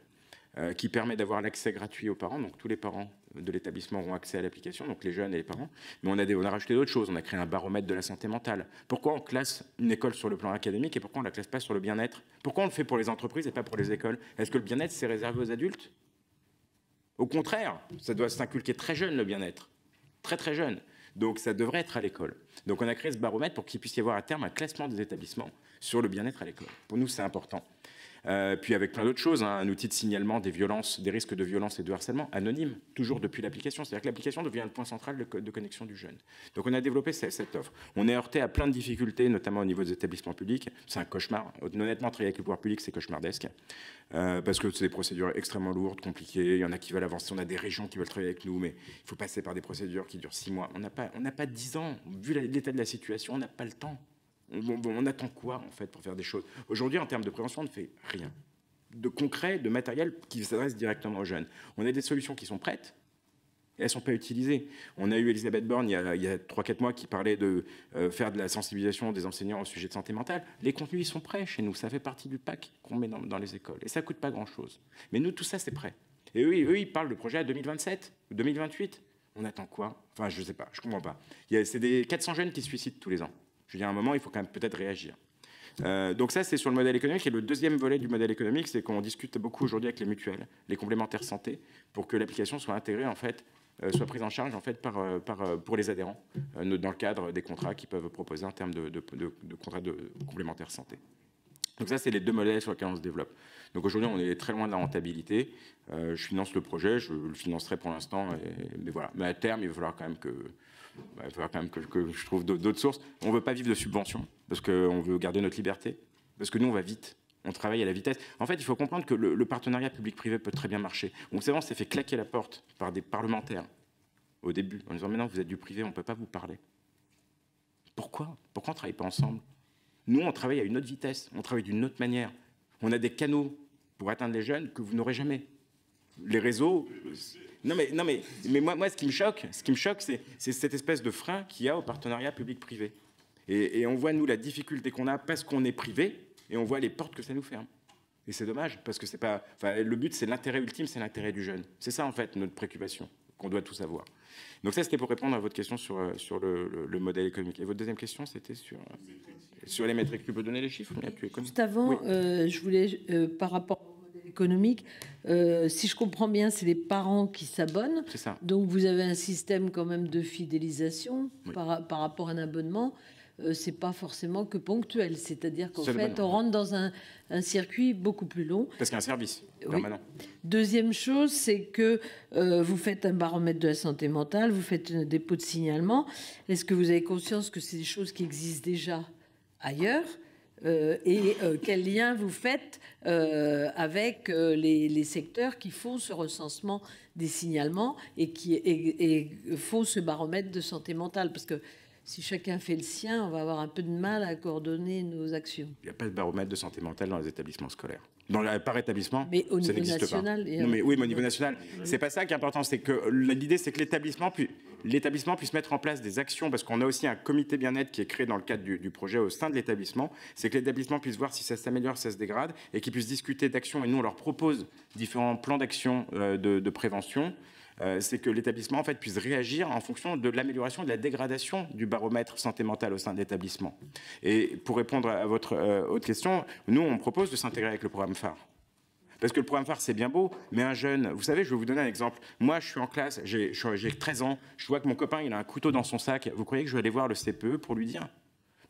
qui permet d'avoir l'accès gratuit aux parents. Donc tous les parents de l'établissement auront accès à l'application, donc les jeunes et les parents. Mais on a rajouté d'autres choses. On a créé un baromètre de la santé mentale. Pourquoi on classe une école sur le plan académique et pourquoi on ne la classe pas sur le bien-être? Pourquoi on le fait pour les entreprises et pas pour les écoles? Est-ce que le bien-être, c'est réservé aux adultes? Au contraire, ça doit s'inculquer très jeune, le bien-être. Très très jeune. Donc ça devrait être à l'école. Donc on a créé ce baromètre pour qu'il puisse y avoir à terme un classement des établissements sur le bien-être à l'école. Pour nous, c'est important. Puis avec plein d'autres choses, un outil de signalement des violences, des risques de violence et de harcèlement anonyme, toujours depuis l'application. C'est-à-dire que l'application devient le point central de connexion du jeune. Donc on a développé cette offre. On est heurté à plein de difficultés, notamment au niveau des établissements publics. C'est un cauchemar. Honnêtement, travailler avec le pouvoir public, c'est cauchemardesque. Parce que c'est des procédures extrêmement lourdes, compliquées. Il y en a qui veulent avancer. On a des régions qui veulent travailler avec nous, mais il faut passer par des procédures qui durent 6 mois. On n'a pas 10 ans. Vu l'état de la situation, on n'a pas le temps. On attend quoi, en fait, pour faire des choses? Aujourd'hui, en termes de prévention, on ne fait rien de concret, de matériel qui s'adresse directement aux jeunes. On a des solutions qui sont prêtes, Et elles ne sont pas utilisées. On a eu Elisabeth Borne il y a 3-4 mois qui parlait de faire de la sensibilisation des enseignants au sujet de santé mentale. Les contenus, ils sont prêts chez nous. Ça fait partie du pack qu'on met dans les écoles. Et ça ne coûte pas grand-chose. Mais nous, tout ça, c'est prêt. Et eux, ils parlent de projet à 2027, 2028. On attend quoi? Enfin, je ne sais pas, je ne comprends pas. C'est des 400 jeunes qui se suicident tous les ans. Je veux dire, à un moment, il faut quand même peut-être réagir. Donc ça, c'est sur le modèle économique. Et le deuxième volet du modèle économique, c'est qu'on discute beaucoup aujourd'hui avec les mutuelles, les complémentaires santé, pour que l'application soit intégrée, en fait, soit prise en charge en fait, pour les adhérents, dans le cadre des contrats qu'ils peuvent proposer en termes de contrats de complémentaires santé. Donc ça, c'est les deux modèles sur lesquels on se développe. Donc aujourd'hui, on est très loin de la rentabilité. Je finance le projet, je le financerai pour l'instant, mais voilà. Mais à terme, il va falloir quand même que je trouve d'autres sources. On ne veut pas vivre de subventions, parce qu'on veut garder notre liberté, parce que nous, on va vite. On travaille à la vitesse. En fait, il faut comprendre que le partenariat public-privé peut très bien marcher. Vous savez, on s'est fait claquer la porte par des parlementaires au début, en disant « Maintenant, vous êtes du privé, on ne peut pas vous parler. » Pourquoi on ne travaille pas ensemble? Nous, on travaille à une autre vitesse, on travaille d'une autre manière. On a des canaux pour atteindre les jeunes que vous n'aurez jamais. Les réseaux... Non mais moi, ce qui me choque, c'est cette espèce de frein qu'il y a au partenariat public-privé. Et on voit, nous, la difficulté qu'on a parce qu'on est privé, et on voit les portes que ça nous ferme. Et c'est dommage, parce que c'est pas... Enfin, le but, c'est l'intérêt ultime, c'est l'intérêt du jeune. C'est ça, en fait, notre préoccupation, qu'on doit tous avoir. Donc ça, c'était pour répondre à votre question sur le modèle économique. Et votre deuxième question, c'était sur les métriques. Tu peux donner les chiffres? Juste avant, oui. Je voulais, par rapport au modèle économique, si je comprends bien, c'est les parents qui s'abonnent. C'est ça. Donc vous avez un système quand même de fidélisation, oui, par rapport à un abonnement. C'est pas forcément que ponctuel, c'est-à-dire qu'en fait, on rentre dans un circuit beaucoup plus long. Parce qu'il y a un service permanent. Oui. Deuxième chose, c'est que vous faites un baromètre de la santé mentale, vous faites un dépôt de signalement. Est-ce que vous avez conscience que c'est des choses qui existent déjà ailleurs? Quel lien vous faites avec les secteurs qui font ce recensement des signalements et qui font ce baromètre de santé mentale? Parce que si chacun fait le sien, on va avoir un peu de mal à coordonner nos actions. Il n'y a pas de baromètre de santé mentale dans les établissements scolaires. Par établissement, mais au niveau ça n'existe national, pas. Non, mais oui, mais au niveau national, c'est pas ça qui est important. C'est que l'idée, c'est que l'établissement puisse mettre en place des actions, parce qu'on a aussi un comité bien-être qui est créé dans le cadre du projet au sein de l'établissement. C'est que l'établissement puisse voir si ça s'améliore, si ça se dégrade, et qu'il puisse discuter d'actions. Et nous, on leur propose différents plans d'action de prévention. C'est que l'établissement en fait, puisse réagir en fonction de l'amélioration, de la dégradation du baromètre santé mentale au sein de l'établissement. Et pour répondre à votre autre question, nous, on propose de s'intégrer avec le programme phare. Parce que le programme phare, c'est bien beau, mais un jeune... Vous savez, je vais vous donner un exemple. Moi, je suis en classe, j'ai 13 ans, je vois que mon copain, il a un couteau dans son sac. Vous croyez que je vais aller voir le CPE pour lui dire?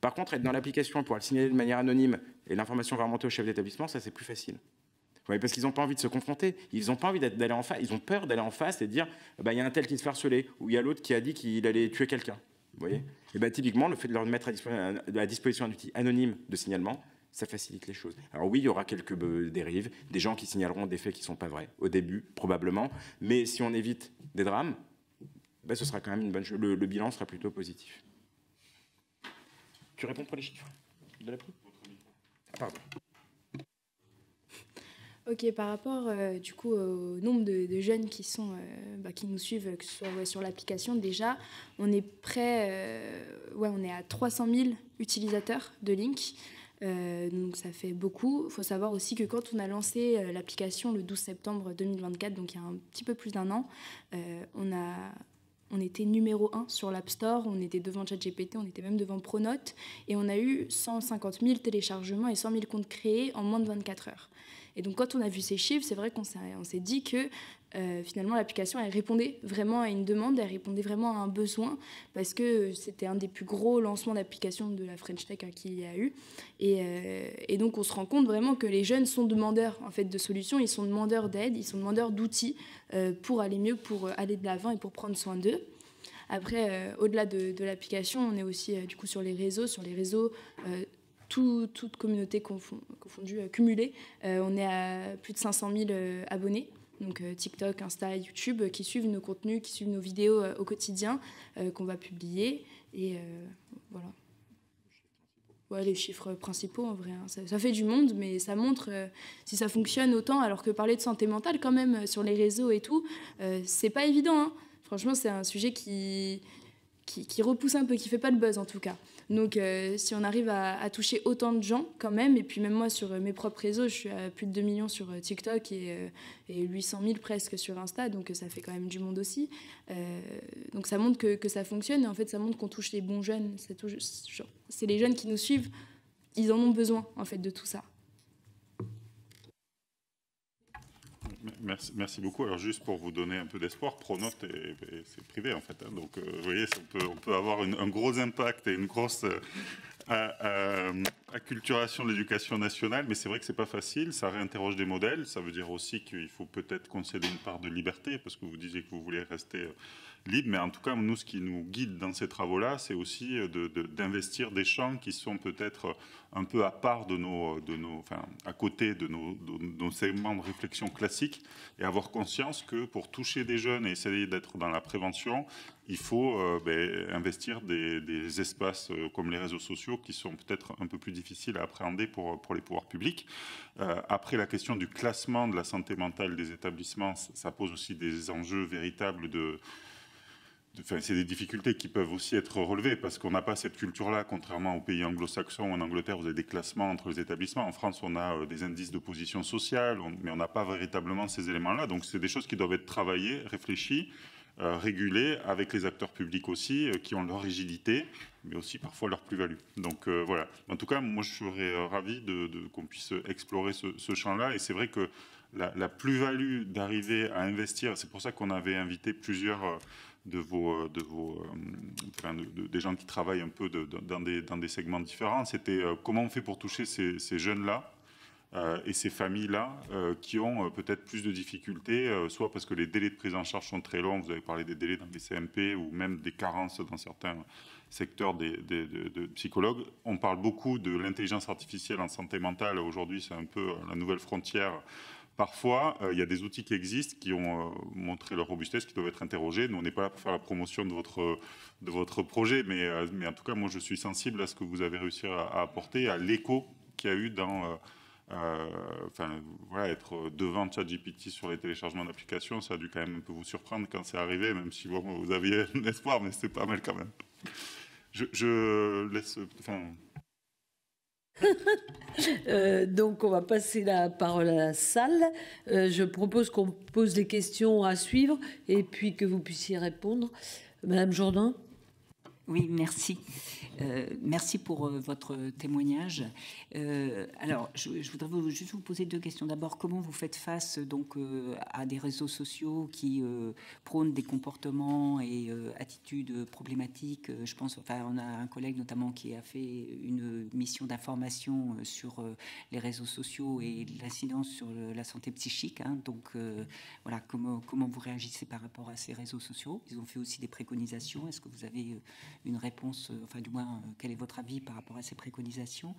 Par contre, être dans l'application pour le signaler de manière anonyme et l'information va remonter au chef d'établissement, ça, c'est plus facile. Oui, parce qu'ils n'ont pas envie de se confronter, ils n'ont pas envie d'aller en face, ils ont peur d'aller en face et de dire bah, y a un tel qui se fait harceler, ou il y a l'autre qui a dit qu'il allait tuer quelqu'un. Vous voyez? Et bah, typiquement, le fait de leur mettre à disposition un outil anonyme de signalement, ça facilite les choses. Alors oui, il y aura quelques dérives, des gens qui signaleront des faits qui ne sont pas vrais, au début, probablement, mais si on évite des drames, bah, ce sera quand même une bonne chose. Le bilan sera plutôt positif. Tu réponds pour les chiffres de la prise? Pardon. Ok, par rapport du coup au nombre de jeunes qui nous suivent, que ce soit sur l'application, déjà, on est on est à 300 000 utilisateurs de Link. Donc ça fait beaucoup. Il faut savoir aussi que quand on a lancé l'application le 12 septembre 2024, donc il y a un petit peu plus d'un an, on était numéro 1 sur l'App Store, on était devant ChatGPT, on était même devant Pronote, et on a eu 150 000 téléchargements et 100 000 comptes créés en moins de 24 heures. Et donc quand on a vu ces chiffres, c'est vrai qu'on s'est dit que finalement l'application, elle répondait vraiment à une demande, elle répondait vraiment à un besoin, parce que c'était un des plus gros lancements d'application de la French Tech qu'il y a eu. Et donc on se rend compte vraiment que les jeunes sont demandeurs en fait, de solutions, ils sont demandeurs d'aide, ils sont demandeurs d'outils pour aller mieux, pour aller de l'avant et pour prendre soin d'eux. Après, au-delà de l'application, on est aussi du coup sur les réseaux. Toute communauté confondue, cumulée, on est à plus de 500 000 abonnés, donc TikTok, Insta, YouTube, qui suivent nos contenus, qui suivent nos vidéos au quotidien, qu'on va publier, et voilà. Ouais, les chiffres principaux, en vrai, hein. Ça fait du monde, mais ça montre si ça fonctionne autant, alors que parler de santé mentale, quand même, sur les réseaux et tout, c'est pas évident, hein. franchement, c'est un sujet qui repousse un peu, qui fait pas le buzz en tout cas. Donc si on arrive à toucher autant de gens quand même, et puis même moi sur mes propres réseaux, je suis à plus de 2 millions sur TikTok et 800 000 presque sur Insta, donc ça fait quand même du monde aussi. Donc ça montre que ça fonctionne, et en fait ça montre qu'on touche les bons jeunes. C'est les jeunes qui nous suivent, ils en ont besoin en fait de tout ça. Merci beaucoup. Alors juste pour vous donner un peu d'espoir, Pronote, c'est privé en fait. Hein. Donc vous voyez, on peut avoir un gros impact et une grosse acculturation de l'éducation nationale, mais c'est vrai que c'est pas facile. Ça réinterroge des modèles. Ça veut dire aussi qu'il faut peut-être concéder une part de liberté, parce que vous disiez que vous voulez rester libre. Mais en tout cas, nous, ce qui nous guide dans ces travaux-là, c'est aussi d'investir des champs qui sont peut-être un peu à part enfin, à côté de nos segments de réflexion classiques, et avoir conscience que pour toucher des jeunes et essayer d'être dans la prévention, il faut investir des espaces comme les réseaux sociaux qui sont peut-être un peu plus difficiles à appréhender pour les pouvoirs publics. Après, la question du classement de la santé mentale des établissements, ça pose aussi des enjeux véritables c'est des difficultés qui peuvent aussi être relevées parce qu'on n'a pas cette culture-là, contrairement aux pays anglo-saxons. En Angleterre, vous avez des classements entre les établissements. En France, on a des indices de position sociale, mais on n'a pas véritablement ces éléments-là. Donc, c'est des choses qui doivent être travaillées, réfléchies, régulées, avec les acteurs publics aussi, qui ont leur rigidité, mais aussi parfois leur plus-value. Donc, voilà. En tout cas, moi, je serais ravi qu'on puisse explorer ce champ-là. Et c'est vrai que la plus-value d'arriver à investir, c'est pour ça qu'on avait invité plusieurs des gens qui travaillent un peu dans des segments différents. C'était comment on fait pour toucher ces jeunes-là et ces familles-là qui ont peut-être plus de difficultés, soit parce que les délais de prise en charge sont très longs, vous avez parlé des délais dans les CMP, ou même des carences dans certains secteurs de psychologues. On parle beaucoup de l'intelligence artificielle en santé mentale. Aujourd'hui, c'est un peu la nouvelle frontière. Parfois, il y a des outils qui existent, qui ont montré leur robustesse, qui doivent être interrogés. Nous, on n'est pas là pour faire la promotion de votre projet, mais en tout cas, moi, je suis sensible à ce que vous avez réussi à apporter, à l'écho qu'il y a eu dans... être devant ChatGPT sur les téléchargements d'applications, ça a dû quand même un peu vous surprendre quand c'est arrivé, même si vous aviez un espoir, mais c'était pas mal quand même. Je laisse... Donc, on va passer la parole à la salle. Je propose qu'on pose des questions à suivre et puis que vous puissiez répondre. Madame Jourdain. Oui, merci. Merci pour votre témoignage. Alors, je voudrais juste vous poser 2 questions. D'abord, comment vous faites face donc à des réseaux sociaux qui prônent des comportements et attitudes problématiques? Je pense, enfin, on a un collègue notamment qui a fait une mission d'information sur les réseaux sociaux et l'incidence sur la santé psychique. Hein. Donc, voilà, comment vous réagissez par rapport à ces réseaux sociaux? Ils ont fait aussi des préconisations. Est-ce que vous avez une réponse, enfin du moins, quel est votre avis par rapport à ces préconisations?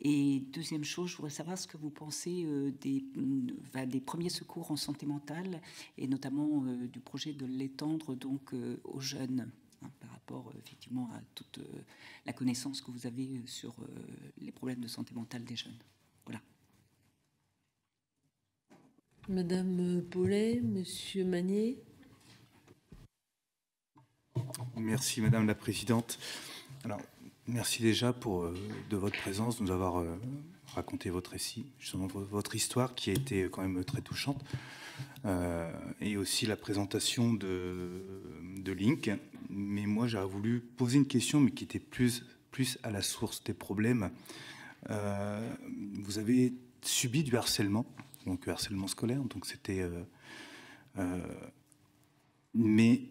Et deuxième chose, je voudrais savoir ce que vous pensez des premiers secours en santé mentale et notamment du projet de l'étendre donc aux jeunes, hein, par rapport effectivement à toute la connaissance que vous avez sur les problèmes de santé mentale des jeunes. Voilà. Madame Paulet, Monsieur Magnier. Merci Madame la Présidente. Alors, merci déjà de votre présence, de nous avoir raconté votre récit, justement votre histoire qui a été quand même très touchante, et aussi la présentation de Link. Mais moi, j'aurais voulu poser une question, mais qui était plus à la source des problèmes. Vous avez subi du harcèlement, donc harcèlement scolaire, donc c'était... mais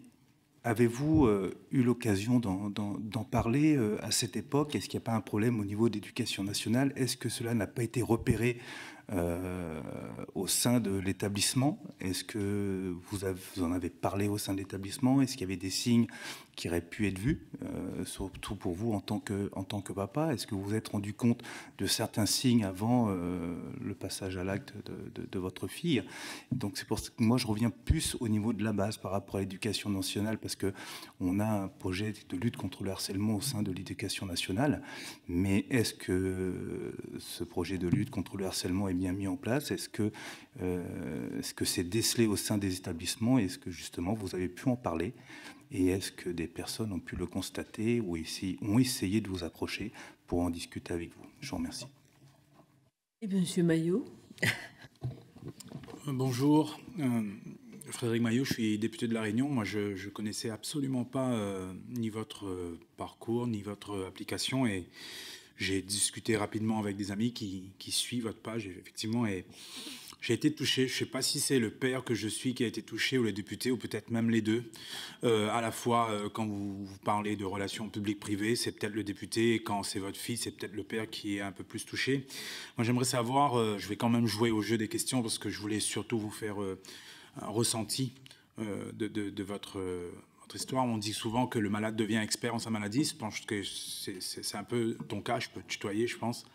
avez-vous eu l'occasion d'en parler à cette époque? Est-ce qu'il n'y a pas un problème au niveau de l'éducation nationale? Est-ce que cela n'a pas été repéré au sein de l'établissement? Est-ce que vous en avez parlé au sein de l'établissement? Est-ce qu'il y avait des signes qui auraient pu être vus, surtout pour vous en tant que papa? Est-ce que vous vous êtes rendu compte de certains signes avant le passage à l'acte de votre fille? Donc c'est pour ça que moi je reviens plus au niveau de la base par rapport à l'éducation nationale, parce qu'on a un projet de lutte contre le harcèlement au sein de l'éducation nationale, mais est-ce que ce projet de lutte contre le harcèlement est est bien mis en place? Est-ce que c'est décelé au sein des établissements? Est-ce que justement vous avez pu en parler? Et est-ce que des personnes ont pu le constater ou ont essayé de vous approcher pour en discuter avec vous? Je vous remercie. Et Monsieur Maillot. Bonjour, Frédéric Maillot, je suis député de La Réunion. Moi, je ne connaissais absolument pas ni votre parcours, ni votre application. Et j'ai discuté rapidement avec des amis qui suivent votre page, effectivement. Et j'ai été touché. Je ne sais pas si c'est le père que je suis qui a été touché, ou les députés, ou peut-être même les deux. À la fois, quand vous parlez de relations publiques-privées, c'est peut-être le député. Et quand c'est votre fille, c'est peut-être le père qui est un peu plus touché. Moi, j'aimerais savoir, je vais quand même jouer au jeu des questions, parce que je voulais surtout vous faire un ressenti de votre histoire. On dit souvent que le malade devient expert en sa maladie. Je pense que c'est un peu ton cas. Je peux te tutoyer, je pense.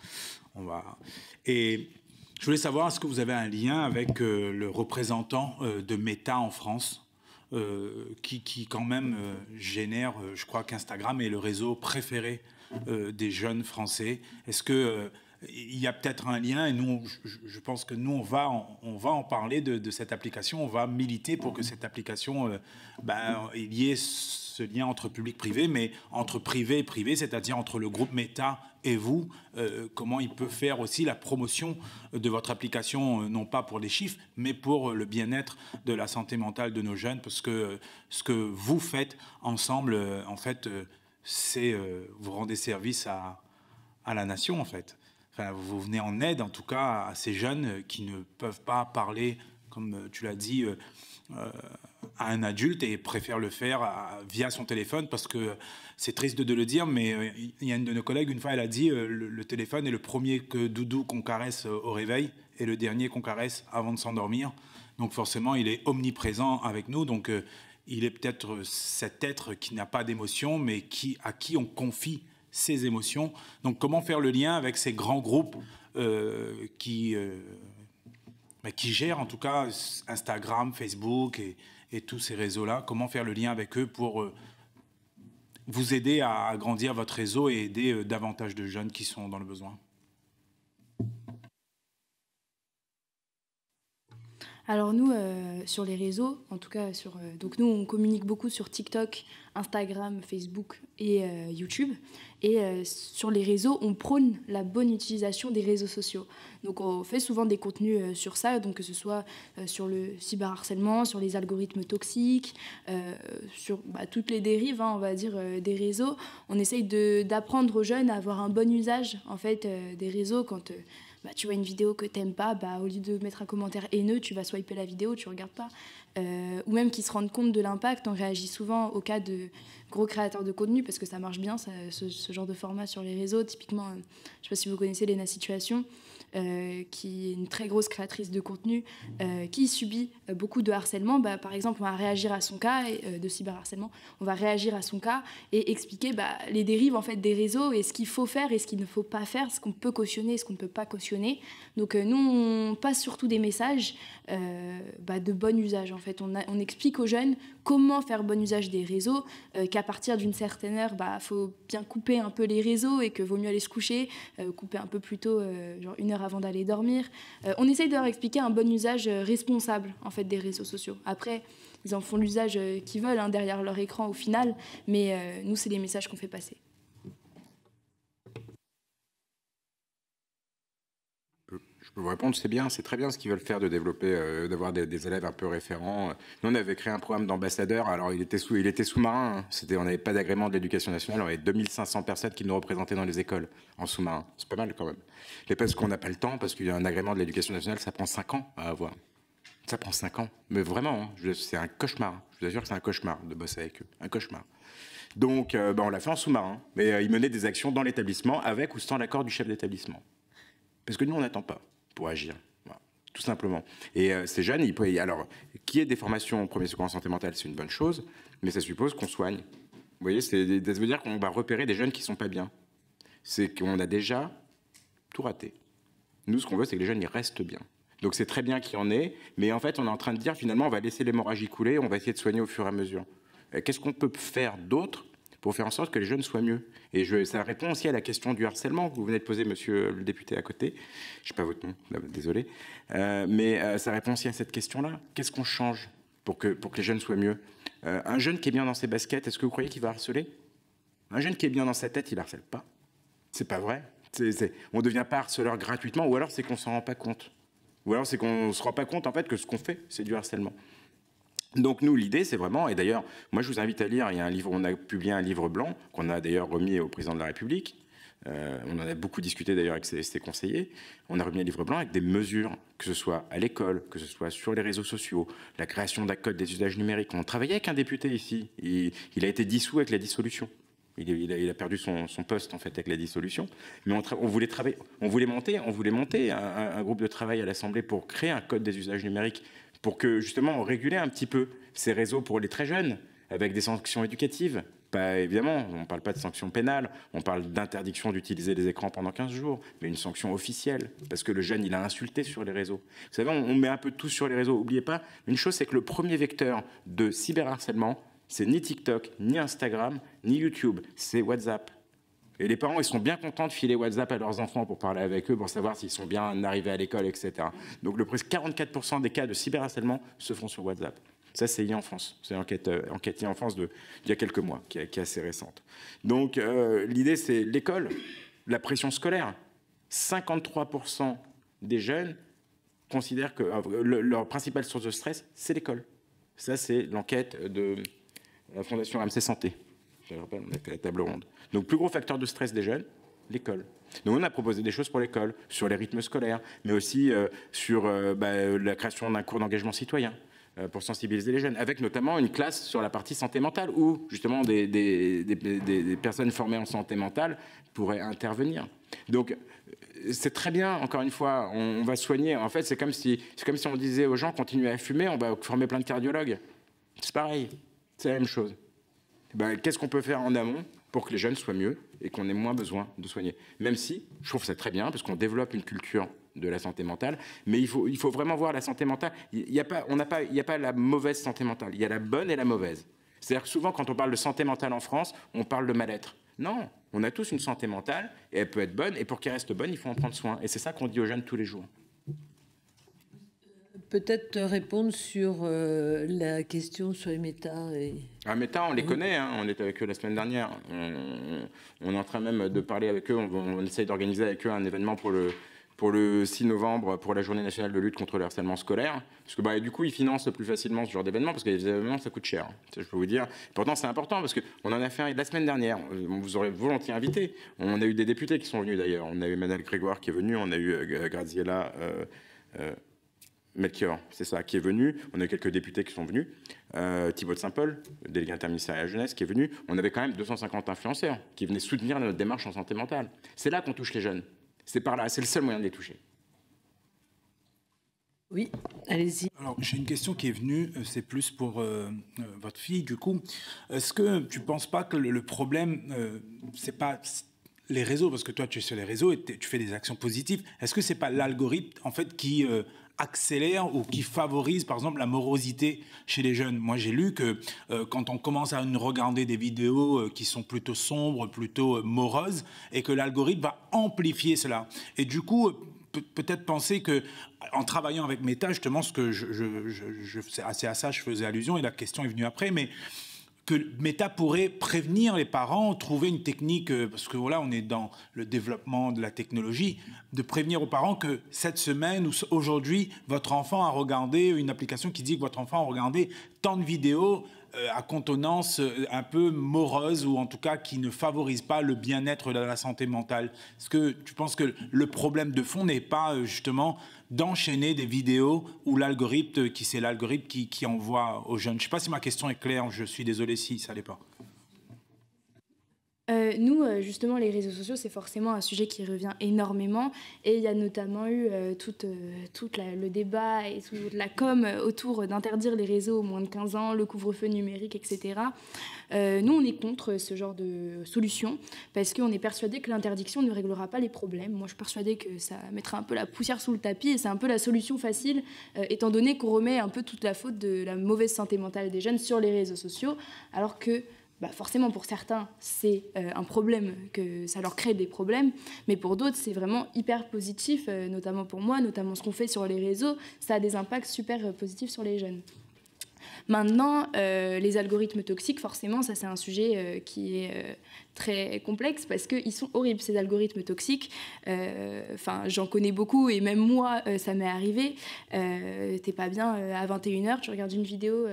Et je voulais savoir, est-ce que vous avez un lien avec le représentant de Meta en France, qui quand même génère, je crois qu'Instagram est le réseau préféré des jeunes Français. Est-ce que il y a peut-être un lien, et nous, je pense que nous, on va en parler de cette application. On va militer pour que cette application, il y ait ce lien entre public-privé, mais entre privé et privé, c'est-à-dire entre le groupe Meta et vous. Comment il peut faire aussi la promotion de votre application, non pas pour les chiffres, mais pour le bien-être de la santé mentale de nos jeunes, parce que ce que vous faites ensemble, en fait, c'est vous rendez service à la nation, en fait. Enfin, vous venez en aide, en tout cas, à ces jeunes qui ne peuvent pas parler, comme tu l'as dit, à un adulte, et préfèrent le faire via son téléphone, parce que c'est triste de le dire, mais il y a une de nos collègues, une fois, elle a dit le téléphone est le premier doudou qu'on caresse au réveil et le dernier qu'on caresse avant de s'endormir. Donc forcément, il est omniprésent avec nous. Donc il est peut-être cet être qui n'a pas d'émotion, mais à qui on confie ses émotions. Donc comment faire le lien avec ces grands groupes qui gèrent en tout cas Instagram, Facebook et tous ces réseaux-là? Comment faire le lien avec eux pour vous aider à agrandir votre réseau et aider davantage de jeunes qui sont dans le besoin? Alors nous, sur les réseaux, en tout cas, donc nous, on communique beaucoup sur TikTok, Instagram, Facebook et YouTube. Et sur les réseaux, on prône la bonne utilisation des réseaux sociaux. Donc on fait souvent des contenus sur ça, donc que ce soit sur le cyberharcèlement, sur les algorithmes toxiques, sur toutes les dérives, on va dire, des réseaux. On essaye d'apprendre aux jeunes à avoir un bon usage, en fait, des réseaux. Quand tu vois une vidéo que t'aimes pas, au lieu de mettre un commentaire haineux, tu vas swiper la vidéo, tu regardes pas. Ou même qu'ils se rendent compte de l'impact. On réagit souvent au cas de gros créateurs de contenu, parce que ça marche bien, ce genre de format sur les réseaux. Typiquement, je sais pas si vous connaissez Léna Situation, qui est une très grosse créatrice de contenu, qui subit beaucoup de harcèlement. Par exemple, on va réagir à son cas de cyberharcèlement. On va réagir à son cas et expliquer les dérives, en fait, des réseaux, et ce qu'il faut faire et ce qu'il ne faut pas faire, ce qu'on peut cautionner et ce qu'on ne peut pas cautionner. Donc nous, on passe surtout des messages de bon usage. En fait, on explique aux jeunes comment faire bon usage des réseaux, qu'à partir d'une certaine heure, faut bien couper un peu les réseaux, et que vaut mieux aller se coucher, couper un peu plus tôt, genre 1 heure avant d'aller dormir. On essaye de leur expliquer un bon usage responsable, en fait, des réseaux sociaux. Après, ils en font l'usage qu'ils veulent, derrière leur écran au final, mais nous, c'est les messages qu'on fait passer. Je peux vous répondre, c'est très bien ce qu'ils veulent faire, de développer, d'avoir des élèves un peu référents. Nous, on avait créé un programme d'ambassadeurs. Alors, il était sous-marin. On n'avait pas d'agrément de l'éducation nationale. On avait 2500 personnes qui nous représentaient dans les écoles en sous-marin. C'est pas mal quand même. Et parce qu'on n'a pas le temps, parce qu'il y a un agrément de l'éducation nationale, ça prend 5 ans à avoir. Ça prend 5 ans. Mais vraiment, c'est un cauchemar. Je vous assure que c'est un cauchemar de bosser avec eux. Un cauchemar. Donc, on l'a fait en sous-marin. Mais ils menaient des actions dans l'établissement avec ou sans l'accord du chef d'établissement. Parce que nous, on n'attend pas pour agir, voilà, tout simplement. Et ces jeunes, alors, qu'il y ait des formations au premier secours en santé mentale, c'est une bonne chose, mais ça suppose qu'on soigne. Vous voyez, ça veut dire qu'on va repérer des jeunes qui ne sont pas bien. C'est qu'on a déjà tout raté. Nous, ce qu'on veut, c'est que les jeunes, ils restent bien. Donc c'est très bien qu'il y en ait, mais en fait, on est en train de dire, finalement, on va laisser l'hémorragie couler, on va essayer de soigner au fur et à mesure. Qu'est-ce qu'on peut faire d'autre pour faire en sorte que les jeunes soient mieux. Et ça répond aussi à la question du harcèlement que vous venez de poser, monsieur le député à côté. Je ne sais pas votre nom, désolé. Mais ça répond aussi à cette question-là. Qu'est-ce qu'on change pour que les jeunes soient mieux? Un jeune qui est bien dans ses baskets, est-ce que vous croyez qu'il va harceler? Un jeune qui est bien dans sa tête, il ne harcèle pas. C'est pas vrai. On ne devient pas harceleur gratuitement, ou alors c'est qu'on ne s'en rend pas compte. Ou alors c'est qu'on ne se rend pas compte en fait que ce qu'on fait, c'est du harcèlement. Donc nous, l'idée, c'est vraiment, et d'ailleurs, moi je vous invite à lire, il y a un livre, on a publié un livre blanc, qu'on a d'ailleurs remis au président de la République. On en a beaucoup discuté d'ailleurs avec ses conseillers. On a remis un livre blanc avec des mesures, que ce soit à l'école, que ce soit sur les réseaux sociaux, la création d'un code des usages numériques. On travaillait avec un député ici, il a été dissous avec la dissolution. Il a perdu son poste en fait avec la dissolution, mais on voulait monter un groupe de travail à l'Assemblée pour créer un code des usages numériques, pour que justement on régulait un petit peu ces réseaux pour les très jeunes, avec des sanctions éducatives. Pas évidemment, on ne parle pas de sanctions pénales, on parle d'interdiction d'utiliser les écrans pendant 15 jours, mais une sanction officielle, parce que le jeune il a insulté sur les réseaux. Vous savez, on met un peu tout sur les réseaux. N'oubliez pas, une chose c'est que le premier vecteur de cyberharcèlement, c'est ni TikTok, ni Instagram, ni YouTube, c'est WhatsApp. Et les parents, ils sont bien contents de filer WhatsApp à leurs enfants pour parler avec eux, pour savoir s'ils sont bien arrivés à l'école, etc. Donc presque 44% des cas de cyberharcèlement se font sur WhatsApp. Ça, c'est IA en France. C'est l'enquête IA en France d'il y a quelques mois, qui est assez récente. Donc l'idée, c'est l'école, la pression scolaire. 53% des jeunes considèrent que leur principale source de stress, c'est l'école. Ça, c'est l'enquête de la Fondation Ramsay Santé. Je le rappelle, on a fait la table ronde. Donc, plus gros facteur de stress des jeunes, l'école. Donc, on a proposé des choses pour l'école, sur les rythmes scolaires, mais aussi sur la création d'un cours d'engagement citoyen pour sensibiliser les jeunes, avec notamment une classe sur la partie santé mentale, où justement des personnes formées en santé mentale pourraient intervenir. Donc, c'est très bien, encore une fois, on va soigner. En fait, c'est comme si on disait aux gens, continuez à fumer, on va former plein de cardiologues. C'est pareil. C'est la même chose. Qu'est-ce qu'on peut faire en amont pour que les jeunes soient mieux et qu'on ait moins besoin de soigner? Même si, je trouve ça très bien, parce qu'on développe une culture de la santé mentale, mais il faut vraiment voir la santé mentale. Il n'y a pas la mauvaise santé mentale, il y a la bonne et la mauvaise. C'est-à-dire que souvent, quand on parle de santé mentale en France, on parle de mal-être. Non, on a tous une santé mentale, et elle peut être bonne, et pour qu'elle reste bonne, il faut en prendre soin. Et c'est ça qu'on dit aux jeunes tous les jours. Peut-être répondre sur la question sur les méta. Méta, on les connaît, hein. On était avec eux la semaine dernière. On est en train même de parler avec eux, on essaye d'organiser avec eux un événement pour le 6 novembre, pour la journée nationale de lutte contre le harcèlement scolaire. Parce que du coup, ils financent plus facilement ce genre d'événement, parce que les événements, ça coûte cher. Ça, je peux vous dire. Pourtant, c'est important, parce qu'on en a fait un la semaine dernière. On vous aurait volontiers invité. On a eu des députés qui sont venus, d'ailleurs. On a eu Emmanuel Grégoire qui est venu, on a eu Graziella Melchior, c'est ça, qui est venu. On a eu quelques députés qui sont venus. Thibault de Saint-Paul, délégué interministériel à la jeunesse, qui est venu. On avait quand même 250 influenceurs qui venaient soutenir notre démarche en santé mentale. C'est là qu'on touche les jeunes. C'est par là, c'est le seul moyen de les toucher. Oui, allez-y. Alors, j'ai une question qui est venue, c'est plus pour votre fille, du coup. Est-ce que tu ne penses pas que le problème, c'est pas les réseaux, parce que toi, tu es sur les réseaux et tu fais des actions positives. Est-ce que c'est pas l'algorithme, en fait, qui accélère ou qui favorise, par exemple, la morosité chez les jeunes? Moi, j'ai lu que quand on commence à regarder des vidéos qui sont plutôt sombres, plutôt moroses, et que l'algorithme va amplifier cela. Et du coup, peut-être penser que, en travaillant avec Meta, justement, ce que c'est à ça je faisais allusion, et la question est venue après, mais que Meta pourrait prévenir les parents, trouver une technique, parce que voilà, on est dans le développement de la technologie, de prévenir aux parents que cette semaine ou aujourd'hui, votre enfant a regardé une application qui dit que votre enfant a regardé tant de vidéos à contenance un peu morose, ou en tout cas qui ne favorise pas le bien-être de la santé mentale. Est-ce que tu penses que le problème de fond n'est pas justement d'enchaîner des vidéos où l'algorithme, c'est l'algorithme qui envoie aux jeunes? Je ne sais pas si ma question est claire, je suis désolé si ça l'est pas. Nous, justement, les réseaux sociaux, c'est forcément un sujet qui revient énormément. Et il y a notamment eu tout le débat et toute la com autour d'interdire les réseaux aux moins de 15 ans, le couvre-feu numérique, etc. Nous, on est contre ce genre de solution parce qu'on est persuadé que l'interdiction ne réglera pas les problèmes. Moi, je suis persuadée que ça mettra un peu la poussière sous le tapis et c'est un peu la solution facile, étant donné qu'on remet un peu toute la faute de la mauvaise santé mentale des jeunes sur les réseaux sociaux, alors que forcément pour certains c'est un problème, que ça leur crée des problèmes, mais pour d'autres c'est vraiment hyper positif, notamment pour moi, notamment ce qu'on fait sur les réseaux, ça a des impacts super positifs sur les jeunes. Maintenant, les algorithmes toxiques, forcément, ça c'est un sujet qui est très complexe parce qu'ils sont horribles, ces algorithmes toxiques. J'en connais beaucoup et même moi, ça m'est arrivé. T'es pas bien à 21h, tu regardes une vidéo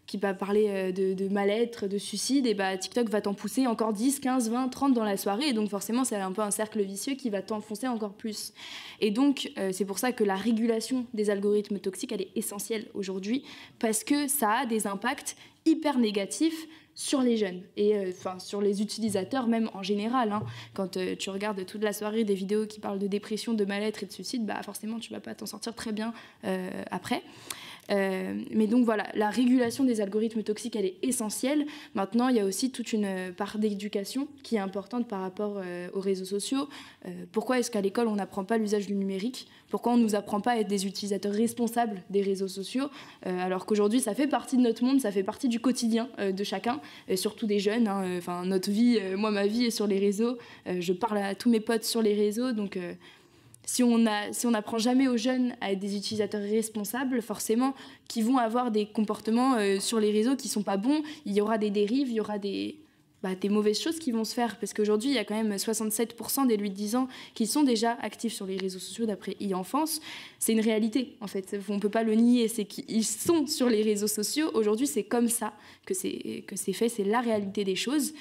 qui va parler de mal-être, de suicide, et TikTok va t'en pousser encore 10, 15, 20, 30 dans la soirée. Et donc forcément, c'est un peu un cercle vicieux qui va t'enfoncer encore plus. Et donc, c'est pour ça que la régulation des algorithmes toxiques, elle est essentielle aujourd'hui, parce que ça a des impacts hyper négatifs sur les jeunes et sur les utilisateurs même en général. Quand tu regardes toute la soirée des vidéos qui parlent de dépression, de mal-être et de suicide, forcément, tu vas pas t'en sortir très bien après. Mais donc voilà, la régulation des algorithmes toxiques, elle est essentielle. Maintenant, il y a aussi toute une part d'éducation qui est importante par rapport aux réseaux sociaux. Pourquoi est-ce qu'à l'école, on n'apprend pas l'usage du numérique? Pourquoi on ne nous apprend pas à être des utilisateurs responsables des réseaux sociaux, alors qu'aujourd'hui, ça fait partie de notre monde, ça fait partie du quotidien de chacun, surtout des jeunes. Notre vie, moi, ma vie est sur les réseaux. Je parle à tous mes potes sur les réseaux, donc... Si on n'apprend jamais aux jeunes à être des utilisateurs responsables, forcément, qui vont avoir des comportements sur les réseaux qui ne sont pas bons, il y aura des dérives, il y aura des mauvaises choses qui vont se faire. Parce qu'aujourd'hui, il y a quand même 67% des 8-10 ans qui sont déjà actifs sur les réseaux sociaux d'après e-enfance. C'est une réalité, en fait. On ne peut pas le nier. C'est qu'ils sont sur les réseaux sociaux. Aujourd'hui, c'est comme ça que c'est fait. C'est la réalité des choses.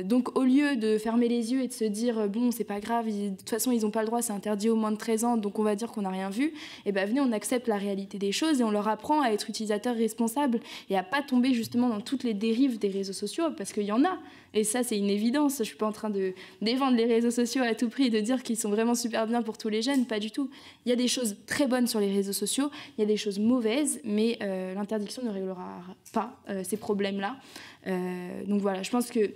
Donc, au lieu de fermer les yeux et de se dire « Bon, c'est pas grave, de toute façon, ils n'ont pas le droit, c'est interdit aux moins de 13 ans, donc on va dire qu'on n'a rien vu », venez, on accepte la réalité des choses et on leur apprend à être utilisateurs responsables et à pas tomber justement dans toutes les dérives des réseaux sociaux, parce qu'il y en a. Et ça, c'est une évidence. Je ne suis pas en train de défendre les réseaux sociaux à tout prix et de dire qu'ils sont vraiment super bien pour tous les jeunes. Pas du tout. Il y a des choses très bonnes sur les réseaux sociaux, il y a des choses mauvaises, mais l'interdiction ne réglera pas ces problèmes-là. Donc voilà, je pense que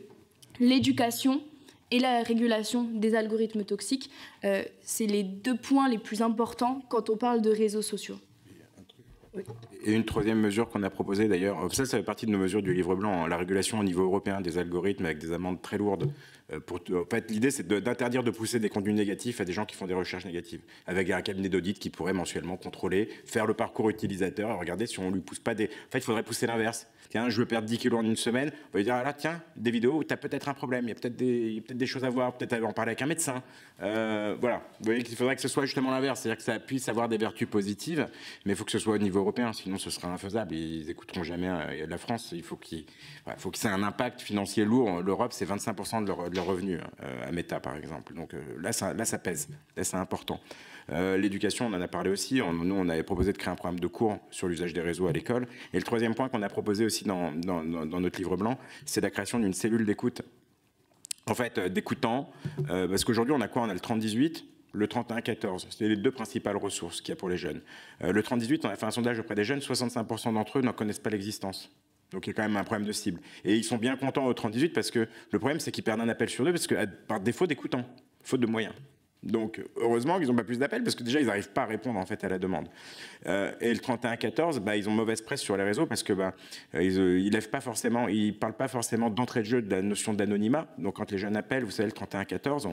l'éducation et la régulation des algorithmes toxiques, c'est les deux points les plus importants quand on parle de réseaux sociaux. Oui. Et une troisième mesure qu'on a proposée d'ailleurs, ça fait partie de nos mesures du livre blanc, la régulation au niveau européen des algorithmes avec des amendes très lourdes. En fait, l'idée, c'est d'interdire de pousser des contenus négatifs à des gens qui font des recherches négatives, avec un cabinet d'audit qui pourrait mensuellement contrôler, faire le parcours utilisateur, et regarder si on lui pousse pas des... En fait, il faudrait pousser l'inverse. Tiens, je veux perdre 10 kilos en une semaine, on va lui dire, ah là, tiens, des vidéos où tu as peut-être un problème, il y a peut-être des choses à voir, peut-être en parler avec un médecin. Voilà, vous voyez qu'il faudrait que ce soit justement l'inverse, c'est-à-dire que ça puisse avoir des vertus positives, mais il faut que ce soit au niveau européen, sinon ce sera infaisable, ils n'écouteront jamais la France. Il faut qu'il ça ait un impact financier lourd. L'Europe, c'est 25% de leurs revenus, à Meta, par exemple. Donc là, ça pèse. Là, c'est important. L'éducation, on en a parlé aussi. Nous, on avait proposé de créer un programme de cours sur l'usage des réseaux à l'école. Et le troisième point qu'on a proposé aussi dans notre livre blanc, c'est la création d'une cellule d'écoute. En fait, d'écoutants, parce qu'aujourd'hui, on a quoi? On a le 30-18, le 31-14. C'est les deux principales ressources qu'il y a pour les jeunes. Le 30-18, on a fait un sondage auprès des jeunes, 65% d'entre eux n'en connaissent pas l'existence. Donc il y a quand même un problème de cible. Et ils sont bien contents au 30-18 parce que le problème, c'est qu'ils perdent un appel sur deux parce que, par défaut d'écoutants, faute de moyens. Donc heureusement qu'ils n'ont pas plus d'appels parce que déjà ils n'arrivent pas à répondre en fait à la demande. Et le 31-14, ils ont mauvaise presse sur les réseaux parce que ils lèvent pas forcément, ils parlent pas forcément d'entrée de jeu de la notion d'anonymat. Donc quand les jeunes appellent, vous savez, le 31-14,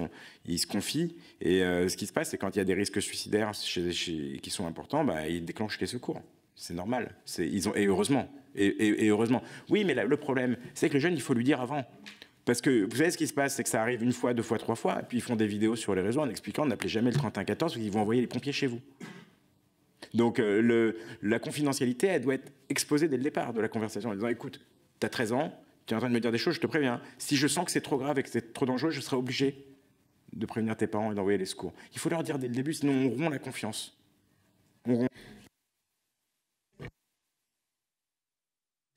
ils se confient et ce qui se passe, c'est quand il y a des risques suicidaires qui sont importants, ils déclenchent les secours. C'est normal. Et heureusement. Et heureusement. Oui, mais le problème, c'est que le jeune, il faut lui dire avant. Parce que vous savez ce qui se passe, c'est que ça arrive une fois, deux fois, trois fois, et puis ils font des vidéos sur les réseaux en expliquant, n'appelez jamais le 31-14, parce qu'ils vont envoyer les pompiers chez vous. Donc la confidentialité, elle doit être exposée dès le départ de la conversation, en disant, écoute, tu as 13 ans, tu es en train de me dire des choses, je te préviens. Si je sens que c'est trop grave et que c'est trop dangereux, je serai obligé de prévenir tes parents et d'envoyer les secours. Il faut leur dire dès le début, sinon on rompt la confiance.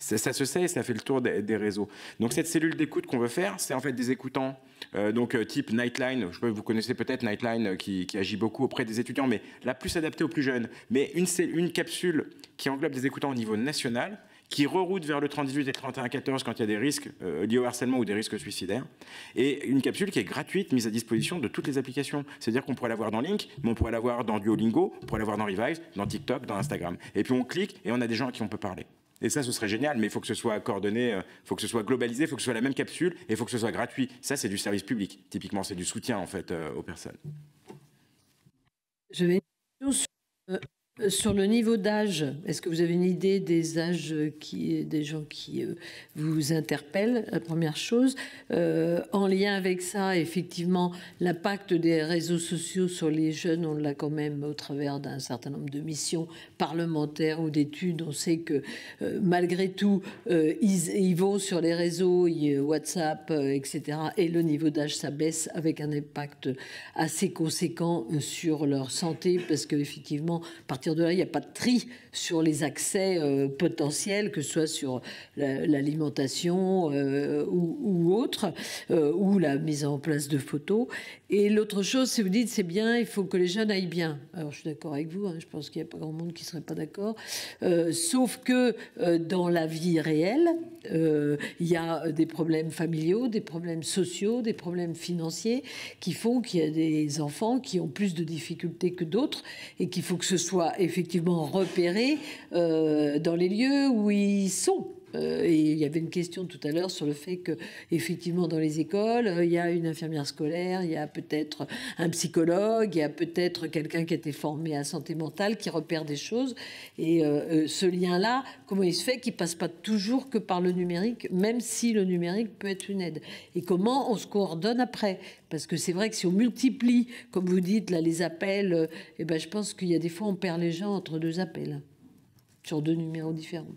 Ça se sait et ça fait le tour des réseaux. Donc cette cellule d'écoute qu'on veut faire, c'est en fait des écoutants type Nightline. Je sais pas, vous connaissez peut-être Nightline qui agit beaucoup auprès des étudiants, mais la plus adaptée aux plus jeunes. Mais une capsule qui englobe des écoutants au niveau national, qui reroute vers le 30-18 et le 31-14 quand il y a des risques liés au harcèlement ou des risques suicidaires. Et une capsule qui est gratuite, mise à disposition de toutes les applications. C'est-à-dire qu'on pourrait l'avoir dans Link, mais on pourrait l'avoir dans Duolingo, on pourrait l'avoir dans Revive, dans TikTok, dans Instagram. Et puis on clique et on a des gens à qui on peut parler. Et ça, ce serait génial, mais il faut que ce soit coordonné, il faut que ce soit globalisé, il faut que ce soit la même capsule, et il faut que ce soit gratuit. Ça, c'est du service public. Typiquement, c'est du soutien, en fait, aux personnes. J'avais une question sur le niveau d'âge. Est-ce que vous avez une idée des âges des gens qui vous interpellent? La première chose. En lien avec ça, effectivement, l'impact des réseaux sociaux sur les jeunes, on l'a quand même au travers d'un certain nombre de missions parlementaires ou d'études. On sait que malgré tout, ils vont sur les réseaux, WhatsApp, etc. Et le niveau d'âge, ça baisse avec un impact assez conséquent sur leur santé, parce qu'effectivement, à partir de là, il n'y a pas de tri sur les accès potentiels, que ce soit sur l'alimentation ou autre, ou la mise en place de photos. Et l'autre chose, c'est vous dites, c'est bien, il faut que les jeunes aillent bien. Alors, je suis d'accord avec vous, hein, je pense qu'il n'y a pas grand monde qui ne serait pas d'accord. Sauf que dans la vie réelle, il y a des problèmes familiaux, des problèmes sociaux, des problèmes financiers qui font qu'il y a des enfants qui ont plus de difficultés que d'autres et qu'il faut que ce soit effectivement repéré dans les lieux où ils sont. Et il y avait une question tout à l'heure sur le fait que, effectivement, dans les écoles, il y a une infirmière scolaire, il y a peut-être un psychologue, il y a peut-être quelqu'un qui a été formé à santé mentale, qui repère des choses. Et ce lien-là, comment il se fait qu'il passe pas toujours que par le numérique, même si le numérique peut être une aide? Et comment on se coordonne après? Parce que c'est vrai que si on multiplie, comme vous dites, là, les appels, eh ben, je pense qu'il y a des fois, on perd les gens entre deux appels, sur deux numéros différents.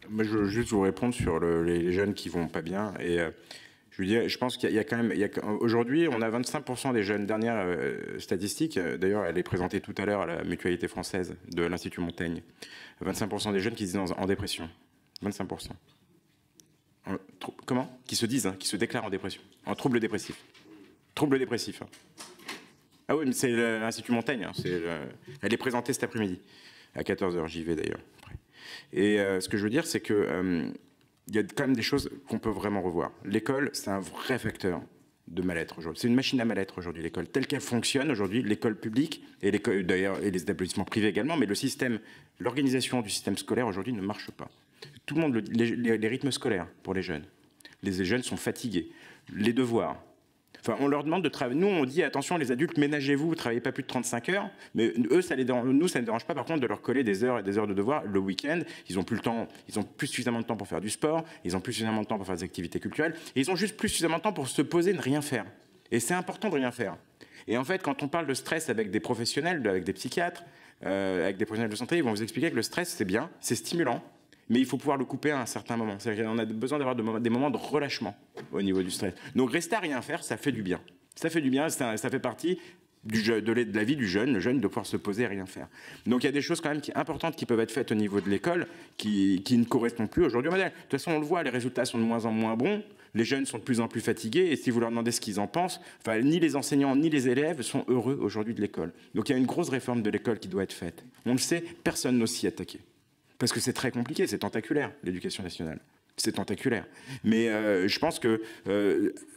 Moi, je veux juste vous répondre sur les jeunes qui vont pas bien. Et je veux dire, je pense qu'il y a quand même, aujourd'hui, on a 25% des jeunes, dernière statistique, d'ailleurs, elle est présentée tout à l'heure à la Mutualité française de l'Institut Montaigne, 25% des jeunes qui se disent en dépression. 25%. Comment? Qui se disent, qui se déclarent en dépression, en trouble dépressif. Trouble dépressif. Ah oui, mais c'est l'Institut Montaigne, elle est présentée cet après-midi, à 14h, j'y vais d'ailleurs. Et ce que je veux dire, c'est que il y a quand même des choses qu'on peut vraiment revoir. L'école, c'est un vrai facteur de mal-être aujourd'hui. C'est une machine à mal-être aujourd'hui, l'école. Telle qu'elle fonctionne aujourd'hui, l'école publique, et l'école, d'ailleurs, et les établissements privés également, mais le système, l'organisation du système scolaire aujourd'hui ne marche pas. Tout le monde, les rythmes scolaires pour les jeunes. Les jeunes sont fatigués. Les devoirs. Enfin, on leur demande de travailler. Nous, on dit, attention, les adultes, ménagez-vous, vous ne travaillez pas plus de 35 heures. Mais eux, ça ne dérange pas, par contre, de leur coller des heures et des heures de devoirs le week-end. Ils n'ont plus le temps, ils ont plus suffisamment de temps pour faire du sport, ils ont plus suffisamment de temps pour faire des activités culturelles, et ils ont juste plus suffisamment de temps pour se poser, ne rien faire. Et c'est important de rien faire. Et en fait, quand on parle de stress avec des professionnels, avec des psychiatres, avec des professionnels de santé, ils vont vous expliquer que le stress, c'est bien, c'est stimulant, mais il faut pouvoir le couper à un certain moment. C'est-à-dire qu'on a besoin d'avoir des moments de relâchement au niveau du stress. Donc rester à rien faire, ça fait du bien. Ça fait du bien, ça fait partie de la vie du jeune, le jeune de pouvoir se poser et rien faire. Donc il y a des choses quand même importantes qui peuvent être faites au niveau de l'école qui ne correspondent plus aujourd'hui au modèle. De toute façon, on le voit, les résultats sont de moins en moins bons, les jeunes sont de plus en plus fatigués, et si vous leur demandez ce qu'ils en pensent, enfin, ni les enseignants ni les élèves sont heureux aujourd'hui de l'école. Donc il y a une grosse réforme de l'école qui doit être faite. On le sait, personne n'ose s'y attaquer. Parce que c'est très compliqué, c'est tentaculaire, l'éducation nationale. C'est tentaculaire. Mais je pense que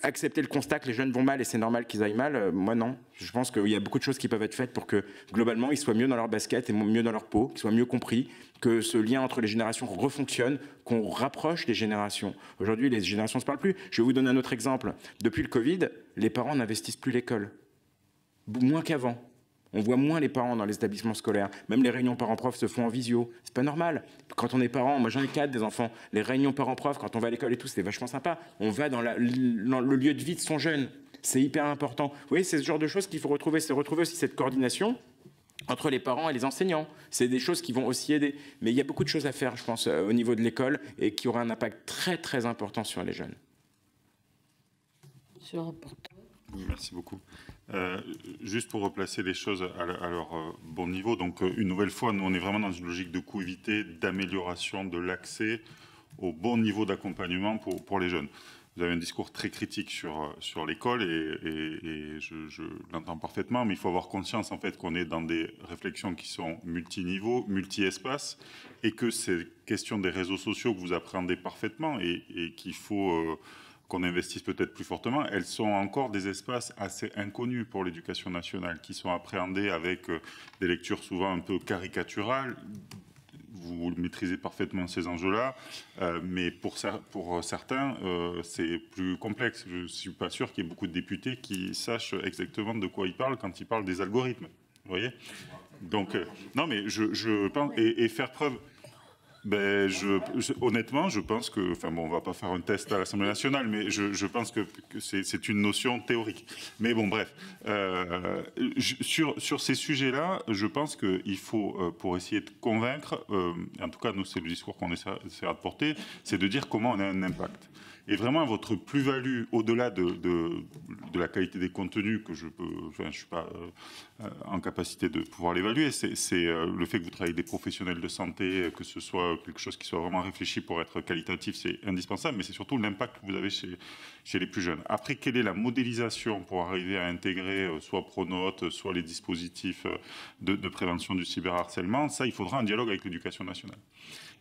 accepter le constat que les jeunes vont mal et c'est normal qu'ils aillent mal, moi non. Je pense qu'il y a beaucoup de choses qui peuvent être faites pour que, globalement, ils soient mieux dans leur basket et mieux dans leur peau, qu'ils soient mieux compris, que ce lien entre les générations refonctionne, qu'on rapproche les générations. Aujourd'hui, les générations ne se parlent plus. Je vais vous donner un autre exemple. Depuis le Covid, les parents n'investissent plus l'école. Moins qu'avant. On voit moins les parents dans les établissements scolaires. Même les réunions parents-prof se font en visio. C'est pas normal. Quand on est parent, moi j'en ai 4 des enfants, les réunions parents-prof, quand on va à l'école et tout, c'est vachement sympa. On va dans le lieu de vie de son jeune. C'est hyper important. Vous voyez, c'est ce genre de choses qu'il faut retrouver. C'est retrouver aussi cette coordination entre les parents et les enseignants. C'est des choses qui vont aussi aider. Mais il y a beaucoup de choses à faire, je pense, au niveau de l'école et qui aura un impact très très important sur les jeunes. Monsieur le rapporteur. Merci beaucoup. Juste pour replacer les choses à leur bon niveau, donc une nouvelle fois, nous on est vraiment dans une logique de coût évité, d'amélioration de l'accès au bon niveau d'accompagnement pour les jeunes. Vous avez un discours très critique sur l'école et je l'entends parfaitement, mais il faut avoir conscience en fait qu'on est dans des réflexions qui sont multiniveaux, multi-espaces, et que ces questions des réseaux sociaux que vous appréhendez parfaitement et qu'il faut qu'on investisse peut-être plus fortement, elles sont encore des espaces assez inconnus pour l'éducation nationale, qui sont appréhendés avec des lectures souvent un peu caricaturales. vous maîtrisez parfaitement ces enjeux-là, mais pour certains, c'est plus complexe. Je ne suis pas sûr qu'il y ait beaucoup de députés qui sachent exactement de quoi ils parlent quand ils parlent des algorithmes. Vous voyez? Donc, non, mais je pense... Et faire preuve... Ben, honnêtement, je pense que, enfin bon, on va pas faire un test à l'Assemblée nationale, mais je pense que c'est une notion théorique. Mais bon, bref, sur ces sujets-là, je pense qu'il faut, pour essayer de convaincre, en tout cas nous c'est le discours qu'on essaiera de porter, c'est de dire comment on a un impact. Et vraiment, votre plus-value, au-delà de la qualité des contenus, que je ne suis pas en capacité de pouvoir l'évaluer, c'est le fait que vous travaillez avec des professionnels de santé, que ce soit quelque chose qui soit vraiment réfléchi pour être qualitatif, c'est indispensable, mais c'est surtout l'impact que vous avez chez les plus jeunes. Après, quelle est la modélisation pour arriver à intégrer soit Pronote, soit les dispositifs de prévention du cyberharcèlement? Ça, il faudra un dialogue avec l'éducation nationale.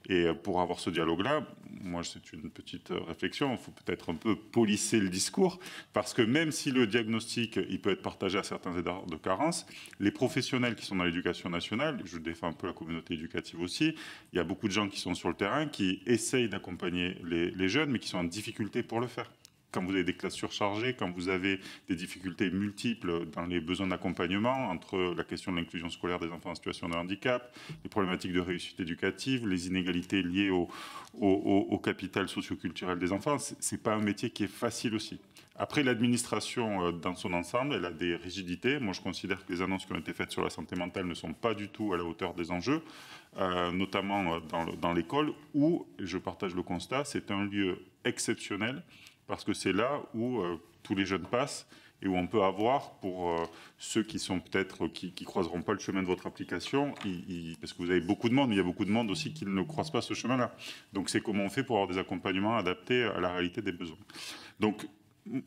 Et pour avoir ce dialogue-là, moi, c'est une petite réflexion, il faut peut-être un peu polisser le discours, parce que même si le diagnostic, il peut être partagé à certains égards de carence, les professionnels qui sont dans l'éducation nationale, je défends un peu la communauté éducative aussi, il y a beaucoup de gens qui sont sur le terrain, qui essayent d'accompagner les jeunes, mais qui sont en difficulté pour le faire. Quand vous avez des classes surchargées, quand vous avez des difficultés multiples dans les besoins d'accompagnement, entre la question de l'inclusion scolaire des enfants en situation de handicap, les problématiques de réussite éducative, les inégalités liées au capital socio-culturel des enfants, ce n'est pas un métier qui est facile aussi. Après, l'administration dans son ensemble, elle a des rigidités. Moi, je considère que les annonces qui ont été faites sur la santé mentale ne sont pas du tout à la hauteur des enjeux, notamment dans l'école, où, je partage le constat, c'est un lieu exceptionnel, parce que c'est là où tous les jeunes passent et où on peut avoir, pour ceux qui sont peut-être qui croiseront pas le chemin de votre application, parce que vous avez beaucoup de monde, mais il y a beaucoup de monde aussi qui ne croisent pas ce chemin-là. Donc c'est comment on fait pour avoir des accompagnements adaptés à la réalité des besoins. Donc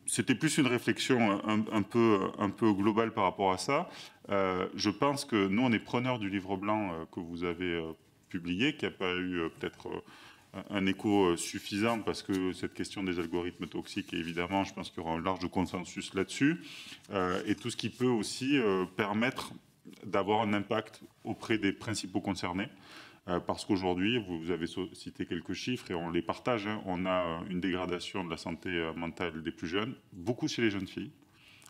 c'était plus une réflexion un peu globale par rapport à ça. Je pense que nous, on est preneurs du livre blanc que vous avez publié, qui n'a pas eu peut-être un écho suffisant, parce que cette question des algorithmes toxiques, évidemment, je pense qu'il y aura un large consensus là-dessus, et tout ce qui peut aussi permettre d'avoir un impact auprès des principaux concernés, parce qu'aujourd'hui, vous avez cité quelques chiffres et on les partage, hein, on a une dégradation de la santé mentale des plus jeunes, beaucoup chez les jeunes filles.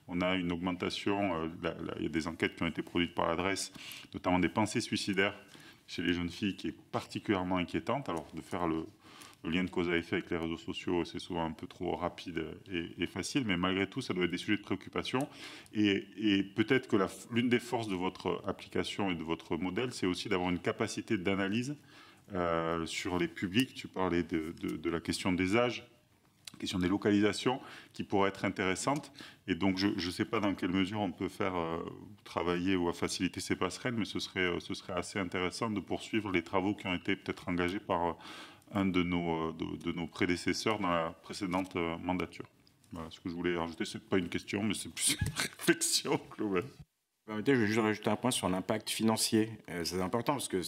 On a une augmentation, il y a des enquêtes qui ont été produites par l'adresse, notamment des pensées suicidaires chez les jeunes filles, qui est particulièrement inquiétante. Alors, de faire le lien de cause à effet avec les réseaux sociaux, c'est souvent un peu trop rapide et facile, mais malgré tout, ça doit être des sujets de préoccupation. Et peut-être que l'une des forces de votre application et de votre modèle, c'est aussi d'avoir une capacité d'analyse sur les publics. Tu parlais de la question des âges, question des localisations, qui pourrait être intéressante. Et donc, je ne sais pas dans quelle mesure on peut faire travailler ou à faciliter ces passerelles, mais ce serait assez intéressant de poursuivre les travaux qui ont été peut-être engagés par un de nos prédécesseurs dans la précédente mandature. Voilà ce que je voulais rajouter. Ce n'est pas une question, mais c'est plus une réflexion globale. Je vais juste rajouter un point sur l'impact financier. C'est important parce que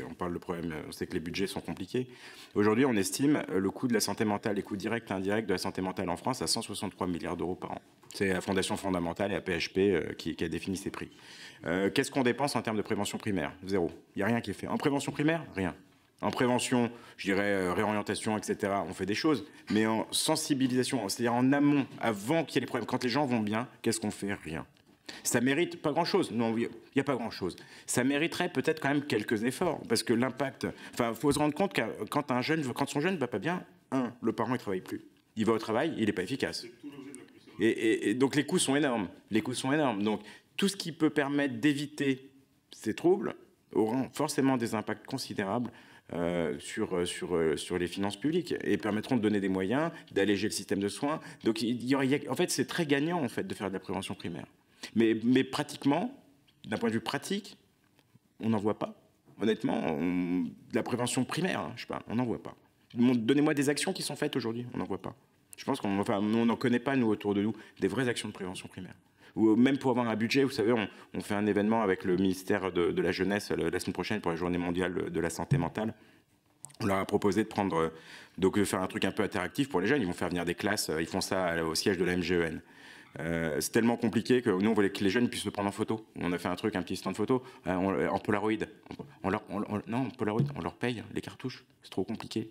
on parle de problème, on sait que les budgets sont compliqués. Aujourd'hui, on estime le coût de la santé mentale, les coûts directs et indirects de la santé mentale en France à 163 milliards d'euros par an. C'est la Fondation fondamentale et la PHP qui a défini ces prix. Qu'est-ce qu'on dépense en termes de prévention primaire? Zéro. Il n'y a rien qui est fait. En prévention primaire, rien. En prévention, je dirais réorientation, etc., on fait des choses. Mais en sensibilisation, c'est-à-dire en amont, avant qu'il y ait les problèmes, quand les gens vont bien, qu'est-ce qu'on fait? Rien. Ça mérite pas grand-chose. Non, il n'y a pas grand-chose. Ça mériterait peut-être quand même quelques efforts, parce que l'impact... Enfin, il faut se rendre compte que quand son jeune ne va pas bien, le parent ne travaille plus. Il va au travail, il n'est pas efficace. Et donc les coûts sont énormes. Donc tout ce qui peut permettre d'éviter ces troubles aura forcément des impacts considérables sur les finances publiques et permettront de donner des moyens, d'alléger le système de soins. Donc en fait, c'est très gagnant en fait, de faire de la prévention primaire. Mais pratiquement, d'un point de vue pratique, on n'en voit pas. Honnêtement, de la prévention primaire, je sais pas, on n'en voit pas. Donnez-moi des actions qui sont faites aujourd'hui, on n'en voit pas. Je pense qu'on n'en connaît pas, nous, autour de nous, des vraies actions de prévention primaire. Ou même pour avoir un budget, vous savez, on fait un événement avec le ministère de la Jeunesse la semaine prochaine pour la Journée mondiale de la santé mentale. On leur a proposé de faire un truc un peu interactif pour les jeunes. Ils vont faire venir des classes, ils font ça au siège de la MGEN. C'est tellement compliqué que nous, on voulait que les jeunes puissent se prendre en photo. On a fait un truc, un petit stand photo, en Polaroid. Non, en Polaroid, on leur paye les cartouches. C'est trop compliqué.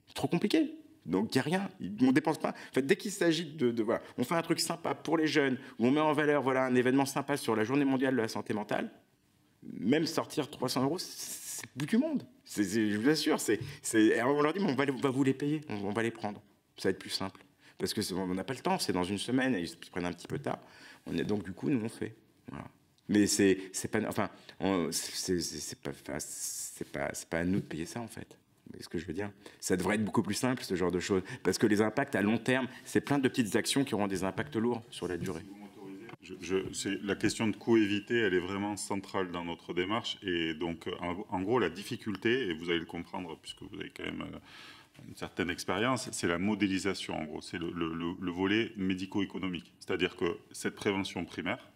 C'est trop compliqué. Donc, il n'y a rien. On ne dépense pas. En fait, dès qu'il s'agit voilà, on fait un truc sympa pour les jeunes, où on met en valeur voilà, un événement sympa sur la journée mondiale de la santé mentale, même sortir 300 €, c'est le bout du monde. Je vous assure. On leur dit, mais on va vous les payer, on va les prendre. Ça va être plus simple. Parce qu'on n'a pas le temps, c'est dans une semaine, et ils se prennent un petit peu tard. Donc, du coup, nous, on fait. Voilà. Mais c'est pas... Enfin, c'est pas à nous de payer ça, en fait. Vous voyez ce que je veux dire? Ça devrait être beaucoup plus simple, ce genre de choses. Parce que les impacts à long terme, c'est plein de petites actions qui auront des impacts lourds sur la durée. La question de coût évité, elle est vraiment centrale dans notre démarche. Et donc, en gros, la difficulté, et vous allez le comprendre, puisque vous avez quand même une certaine expérience, c'est la modélisation, en gros. C'est le volet médico-économique. C'est-à-dire que cette prévention primaire,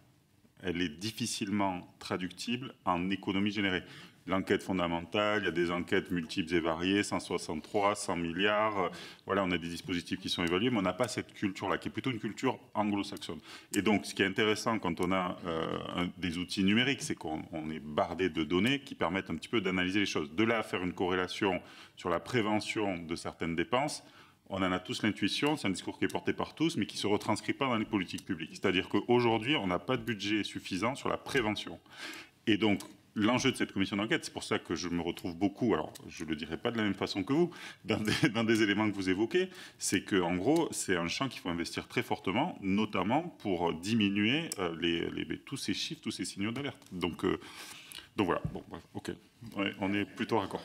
elle est difficilement traductible en économie générée. L'enquête fondamentale, il y a des enquêtes multiples et variées, 163, 100 milliards. Voilà, on a des dispositifs qui sont évalués, mais on n'a pas cette culture-là, qui est plutôt une culture anglo-saxonne. Et donc, ce qui est intéressant quand on a des outils numériques, c'est qu'on est bardé de données qui permettent un petit peu d'analyser les choses. De là à faire une corrélation sur la prévention de certaines dépenses, on en a tous l'intuition, c'est un discours qui est porté par tous, mais qui ne se retranscrit pas dans les politiques publiques. C'est-à-dire qu'aujourd'hui, on n'a pas de budget suffisant sur la prévention. Et donc, l'enjeu de cette commission d'enquête, c'est pour ça que je me retrouve beaucoup, alors je ne le dirai pas de la même façon que vous, dans des éléments que vous évoquez, c'est qu'en gros, c'est un champ qu'il faut investir très fortement, notamment pour diminuer tous ces chiffres, tous ces signaux d'alerte. Donc voilà, bon, bref, ok, ouais, on est plutôt raccord.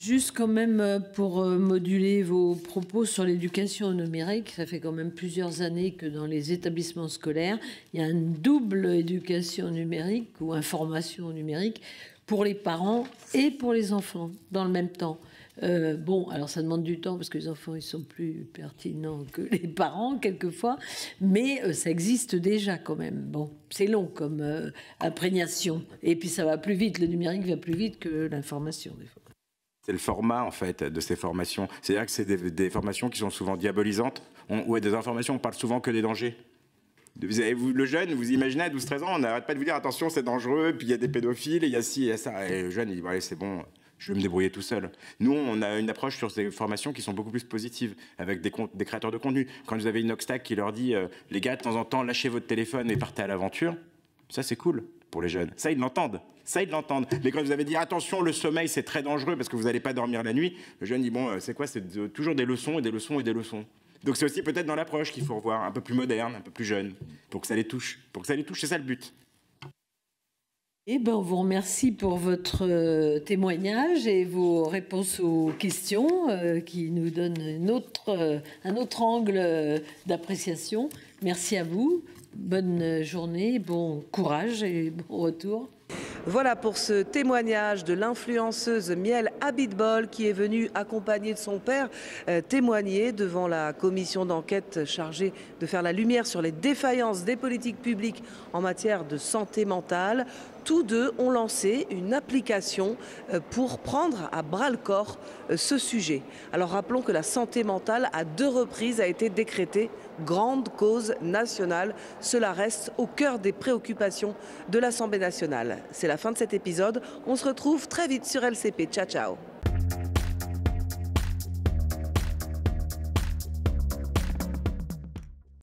Juste quand même pour moduler vos propos sur l'éducation numérique, ça fait quand même plusieurs années que dans les établissements scolaires, il y a une double éducation numérique ou information numérique pour les parents et pour les enfants dans le même temps. Bon, alors ça demande du temps parce que les enfants, ils sont plus pertinents que les parents quelquefois, mais ça existe déjà quand même. Bon, c'est long comme imprégnation. Et puis ça va plus vite, le numérique va plus vite que l'information des fois. C'est le format, en fait, de ces formations. C'est-à-dire que c'est des formations qui sont souvent diabolisantes. Ou des informations, on parle souvent que des dangers. Le jeune, vous imaginez, à 12-13 ans, on n'arrête pas de vous dire, attention, c'est dangereux, puis il y a des pédophiles, et il y a ci, il y a ça. Et le jeune, il dit, allez, c'est bon, je vais me débrouiller tout seul. Nous, on a une approche sur ces formations qui sont beaucoup plus positives, avec des créateurs de contenu. Quand vous avez une Oxtac qui leur dit, les gars, de temps en temps, lâchez votre téléphone et partez à l'aventure, ça, c'est cool pour les jeunes. Ça, ils l'entendent. Mais quand vous avez dit, attention, le sommeil, c'est très dangereux parce que vous n'allez pas dormir la nuit, le jeune dit, bon, c'est quoi? C'est toujours des leçons et des leçons et des leçons. Donc c'est aussi peut-être dans l'approche qu'il faut revoir, un peu plus moderne, un peu plus jeune, pour que ça les touche. C'est ça le but. Eh ben, on vous remercie pour votre témoignage et vos réponses aux questions qui nous donnent un autre angle d'appréciation. Merci à vous. Bonne journée, bon courage et bon retour. Voilà pour ce témoignage de l'influenceuse Miel Abitbol qui est venue accompagnée de son père témoigner devant la commission d'enquête chargée de faire la lumière sur les défaillances des politiques publiques en matière de santé mentale. Tous deux ont lancé une application pour prendre à bras-le-corps ce sujet. Alors rappelons que la santé mentale à 2 reprises a été décrétée grande cause nationale. Cela reste au cœur des préoccupations de l'Assemblée nationale. C'est la fin de cet épisode. On se retrouve très vite sur LCP. Ciao, ciao.